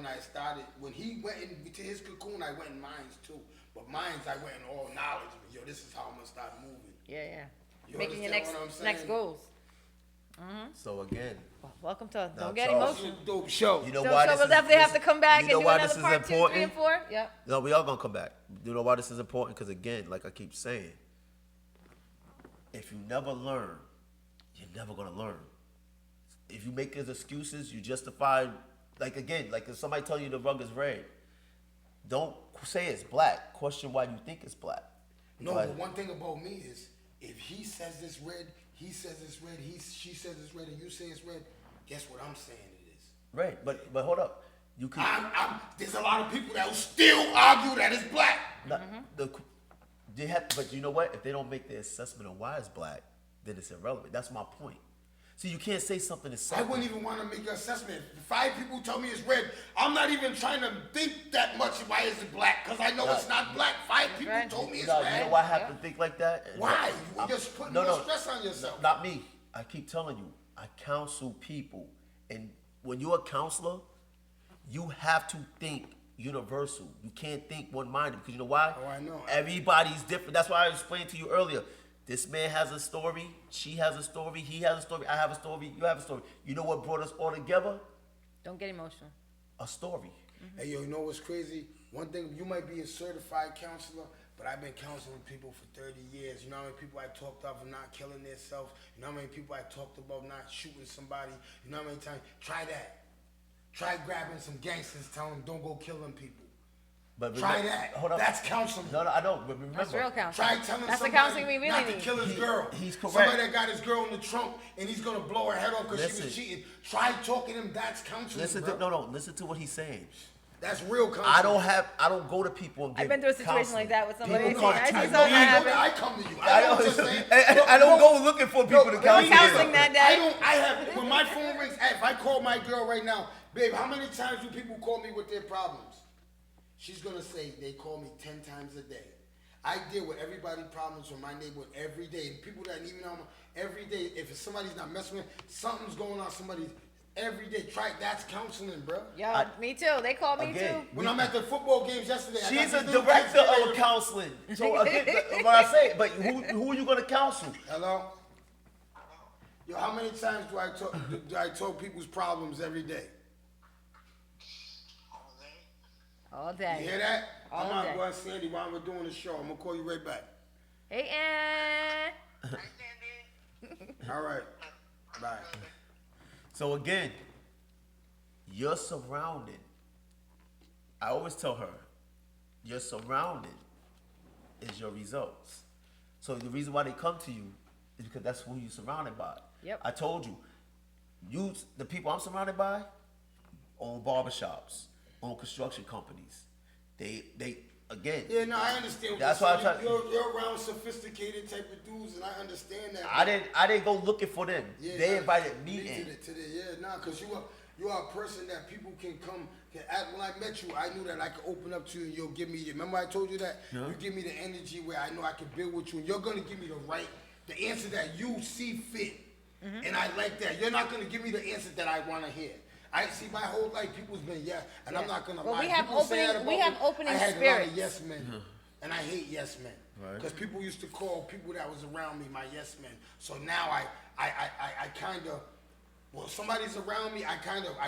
Speaker 3: when he went into his cocoon, I went in mines too. But mines, I went in all knowledge. Yo, this is how I'm gonna start moving.
Speaker 2: Yeah.
Speaker 3: You
Speaker 2: Making your
Speaker 3: understand what I'm
Speaker 2: next
Speaker 3: saying?
Speaker 2: goals.
Speaker 1: So again,
Speaker 2: Welcome to
Speaker 1: Now,
Speaker 2: Don't Get
Speaker 1: Charles,
Speaker 2: Emotional.
Speaker 3: Dope show.
Speaker 1: you know
Speaker 2: So
Speaker 1: why
Speaker 2: we'll
Speaker 1: this is,
Speaker 2: definitely have to
Speaker 1: this-
Speaker 2: come back
Speaker 1: you
Speaker 2: and
Speaker 1: know
Speaker 2: do
Speaker 1: why
Speaker 2: another
Speaker 1: this is
Speaker 2: part 2, 3,
Speaker 1: important?
Speaker 2: and 4. Yep.
Speaker 1: No, we are gonna come back. You know why this is important? Because again, like I keep saying, if you never learn, you're never gonna learn. If you make his excuses, you justify. Like again, like if somebody tell you the rug is red, don't say it's black. Question why you think it's black.
Speaker 3: No,
Speaker 1: But-
Speaker 3: but one thing about me is, if he says it's red, he says it's red, she says it's red, and you say it's red, guess what I'm saying it is?
Speaker 1: right, but hold up, you can.
Speaker 3: There's a lot of people that will still argue that it's black.
Speaker 1: Not, they have, but you know what? If they don't make the assessment of why it's black, then it's irrelevant. That's my point. See, you can't say something is
Speaker 3: I
Speaker 1: something.
Speaker 3: wouldn't even want to make an assessment. If 5 people tell me it's red, I'm not even trying to think that much why is it black, because I know it's not black. 5 people
Speaker 2: right.
Speaker 3: told me it's
Speaker 1: No, you
Speaker 3: red.
Speaker 1: know why I have to think like that?
Speaker 3: Why?
Speaker 1: I'm-
Speaker 3: You're just putting
Speaker 1: no,
Speaker 3: more
Speaker 1: no,
Speaker 3: stress on yourself.
Speaker 1: Not me. I keep telling you, I counsel people. And when you're a counselor, you have to think universal. You can't think one-minded because you know why?
Speaker 3: Oh, I know.
Speaker 1: Everybody's different. That's why I explained to you earlier. This man has a story. She has a story. He has a story. I have a story. You have a story. You know what brought us all together?
Speaker 2: Don't get emotional.
Speaker 1: A story.
Speaker 3: Hey, yo, you know what's crazy? One thing, you might be a certified counselor, but I've been counseling people for 30 years. You know how many people I talked of not killing themselves? You know how many people I talked about not shooting somebody? You know how many times? Try that. Try grabbing some gangsters, telling them don't go killing people.
Speaker 1: But
Speaker 3: Try that.
Speaker 1: Hold on.
Speaker 3: That's counseling.
Speaker 1: No, I know. But remember,
Speaker 2: That's real counseling.
Speaker 3: Try telling
Speaker 2: That's the
Speaker 3: somebody
Speaker 2: counseling we really
Speaker 3: not
Speaker 2: need.
Speaker 3: to kill his girl.
Speaker 1: He's correct.
Speaker 3: Somebody that got his girl in the trunk and he's gonna blow her head off because she
Speaker 1: Listen.
Speaker 3: was cheating. Try talking to him. That's counseling.
Speaker 1: Listen
Speaker 3: bro.
Speaker 1: to listen to what he's saying.
Speaker 3: That's real counseling.
Speaker 1: I don't go to people and give
Speaker 2: I've been through a situation
Speaker 1: counseling.
Speaker 2: like that with somebody.
Speaker 1: People come
Speaker 2: I
Speaker 1: to
Speaker 2: see
Speaker 1: me.
Speaker 2: something happen.
Speaker 3: I come to you.
Speaker 1: I
Speaker 3: I
Speaker 1: don't,
Speaker 3: don't just say.
Speaker 1: I don't go looking for people to
Speaker 3: No,
Speaker 1: counsel.
Speaker 2: counseling that day.
Speaker 3: I have, when my phone rings, if I call my girl right now, babe, how many times do people call me with their problems? She's gonna say they call me 10 times a day. I deal with everybody's problems from my neighborhood every day. And people that even know every day, if somebody's not messing with, something's going on, somebody's every day. That's counseling, bro.
Speaker 2: Yo, me too. They call me
Speaker 1: Again,
Speaker 2: too.
Speaker 3: When I'm at the football games yesterday, I
Speaker 1: She's
Speaker 3: got
Speaker 1: a
Speaker 3: these little
Speaker 1: director
Speaker 3: kids there.
Speaker 1: of counseling. So again, what I say, but who are you gonna counsel?
Speaker 3: Hello? Yo, how many times do I talk people's problems every day?
Speaker 2: All
Speaker 3: You
Speaker 2: day.
Speaker 3: hear that?
Speaker 2: All
Speaker 3: I'm out
Speaker 2: day.
Speaker 3: going Sandy while we're doing the show. I'm gonna call you right back.
Speaker 2: Hey, Ann.
Speaker 3: All right. Bye.
Speaker 1: So again, you're surrounded. I always tell her, your surrounding is your results. So the reason why they come to you is because that's who you're surrounded by.
Speaker 2: Yep.
Speaker 1: I told you, the people I'm surrounded by, own barbershops, own construction companies. They again.
Speaker 3: Yeah, no, I understand. What
Speaker 1: That's
Speaker 3: you're
Speaker 1: why I
Speaker 3: saying.
Speaker 1: try-
Speaker 3: You're around sophisticated type of dudes, and I understand that.
Speaker 1: I didn't go looking for them.
Speaker 3: Yeah,
Speaker 1: They
Speaker 3: nah,
Speaker 1: invited me in.
Speaker 3: Because you are a person that people can come. When I met you, I knew that I could open up to you and you'll give me. Remember I told you that?
Speaker 1: Yeah.
Speaker 3: You give me the energy where I know I can build with you, and you're gonna give me the answer that you see fit.
Speaker 2: Mm-hmm.
Speaker 3: And I like that. You're not gonna give me the answer that I want to hear. I see my whole life. People's been and I'm not gonna
Speaker 2: Well,
Speaker 3: lie.
Speaker 2: we have
Speaker 3: People say that
Speaker 2: opening- we
Speaker 3: about
Speaker 2: have
Speaker 3: me.
Speaker 2: opening
Speaker 3: I had a lot
Speaker 2: spirits.
Speaker 3: of yes men, and I hate yes men.
Speaker 1: Right.
Speaker 3: Because people used to call people that was around me my yes men. So now I kind of, well, somebody's around me, I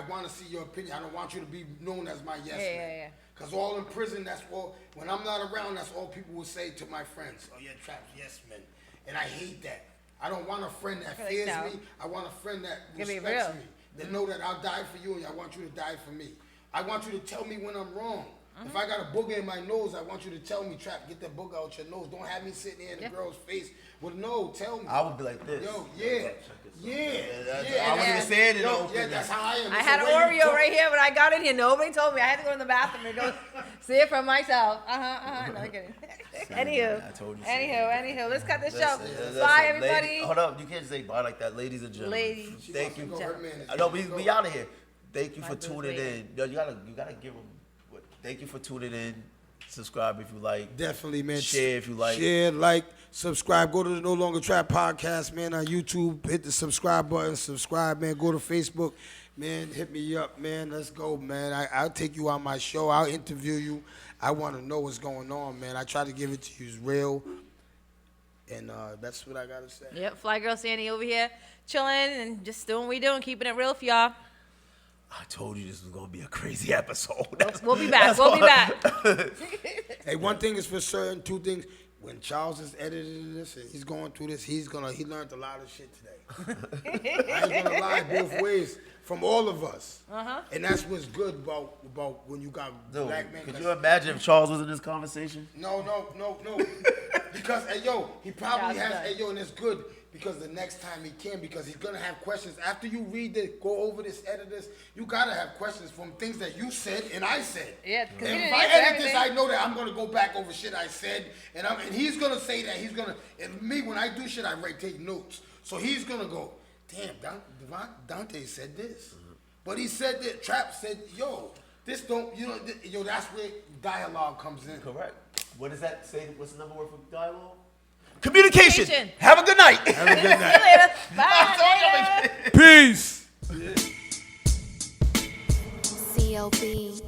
Speaker 3: want to see your opinion. I don't want you to be known as my yes man.
Speaker 2: Yeah.
Speaker 3: Because all in prison, that's all, when I'm not around, that's all people will say to my friends. Oh, yeah, Trap's yes man. And I hate that. I don't want a friend that
Speaker 2: Really
Speaker 3: fears
Speaker 2: so.
Speaker 3: me. I want a friend that
Speaker 2: Give me
Speaker 3: respects
Speaker 2: real.
Speaker 3: me. That know that I'll die for you and I want you to die for me. I want you to tell me when I'm wrong. If I got a booger in my nose, I want you to tell me, Trap, get that booger out your nose. Don't have me sitting there in the girl's face with no, tell me.
Speaker 1: I would be like this.
Speaker 3: Yo, yeah.
Speaker 1: I wasn't even saying it.
Speaker 3: Yo,
Speaker 1: open.
Speaker 3: yeah, that's how I am.
Speaker 2: I
Speaker 3: It's
Speaker 2: had
Speaker 3: the
Speaker 2: an
Speaker 3: way you
Speaker 2: Oreo
Speaker 3: talk.
Speaker 2: right here when I got in here. Nobody told me. I had to go in the bathroom and go see it for myself. No, I'm kidding.
Speaker 1: I told you so.
Speaker 2: Anywho, let's cut this show.
Speaker 1: Listen,
Speaker 2: Bye,
Speaker 1: lady-
Speaker 2: everybody.
Speaker 1: hold up, you can't say bye like that, ladies and gentlemen.
Speaker 2: Ladies.
Speaker 1: Thank you.
Speaker 3: Go, her man is-
Speaker 1: I know we out of here. Thank you
Speaker 2: My
Speaker 1: for
Speaker 2: boo's
Speaker 1: tuning
Speaker 2: waiting.
Speaker 1: in. Yo, you gotta give them. Thank you for tuning in. Subscribe if you like.
Speaker 3: Definitely, man.
Speaker 1: Share if you like.
Speaker 3: Share, like, subscribe. Go to the No Longer Trap podcast, man, on YouTube. Hit the subscribe button. Subscribe, man. Go to Facebook. Man, hit me up, man. Let's go, man. I'll take you on my show. I'll interview you. I want to know what's going on, man. I try to give it to you as real. And that's what I got to say.
Speaker 2: Yep, Flygurl Sandy over here chilling and just doing what we doing, keeping it real for y'all.
Speaker 1: I told you this was gonna be a crazy episode.
Speaker 2: We'll be back. We'll be back.
Speaker 3: Hey, one thing is for certain, two things. When Charles is editing this and he's going through this, he learned a lot of shit today. I ain't gonna lie, both ways, from all of us. And that's what's good about when you got
Speaker 1: Dude,
Speaker 3: black men.
Speaker 1: could
Speaker 3: 'cause-
Speaker 1: you imagine if Charles was in this conversation?
Speaker 3: No. Because, hey, yo, he probably
Speaker 2: That's
Speaker 3: has,
Speaker 2: good.
Speaker 3: hey, yo, and it's good because the next time he can, because he's gonna have questions. After you read it, go over this, edit this, you gotta have questions from things that you said and I said.
Speaker 2: Yeah, 'cause
Speaker 3: And
Speaker 2: you
Speaker 3: if
Speaker 2: didn't
Speaker 3: I
Speaker 2: answer
Speaker 3: edit this,
Speaker 2: everything.
Speaker 3: I know that I'm gonna go back over shit I said, and he's gonna say that and me, when I do shit, I take notes. So he's gonna go, damn, Dante said this. But he said that, Trap said, yo, this don't, that's where dialogue comes in.
Speaker 1: Correct. What does that say? What's the number word for dialogue? Communication.
Speaker 2: Communication.
Speaker 1: Have a good night.
Speaker 3: Have a good
Speaker 2: See
Speaker 3: night.
Speaker 2: you later. Bye. Later.
Speaker 3: Peace.
Speaker 5: CLB.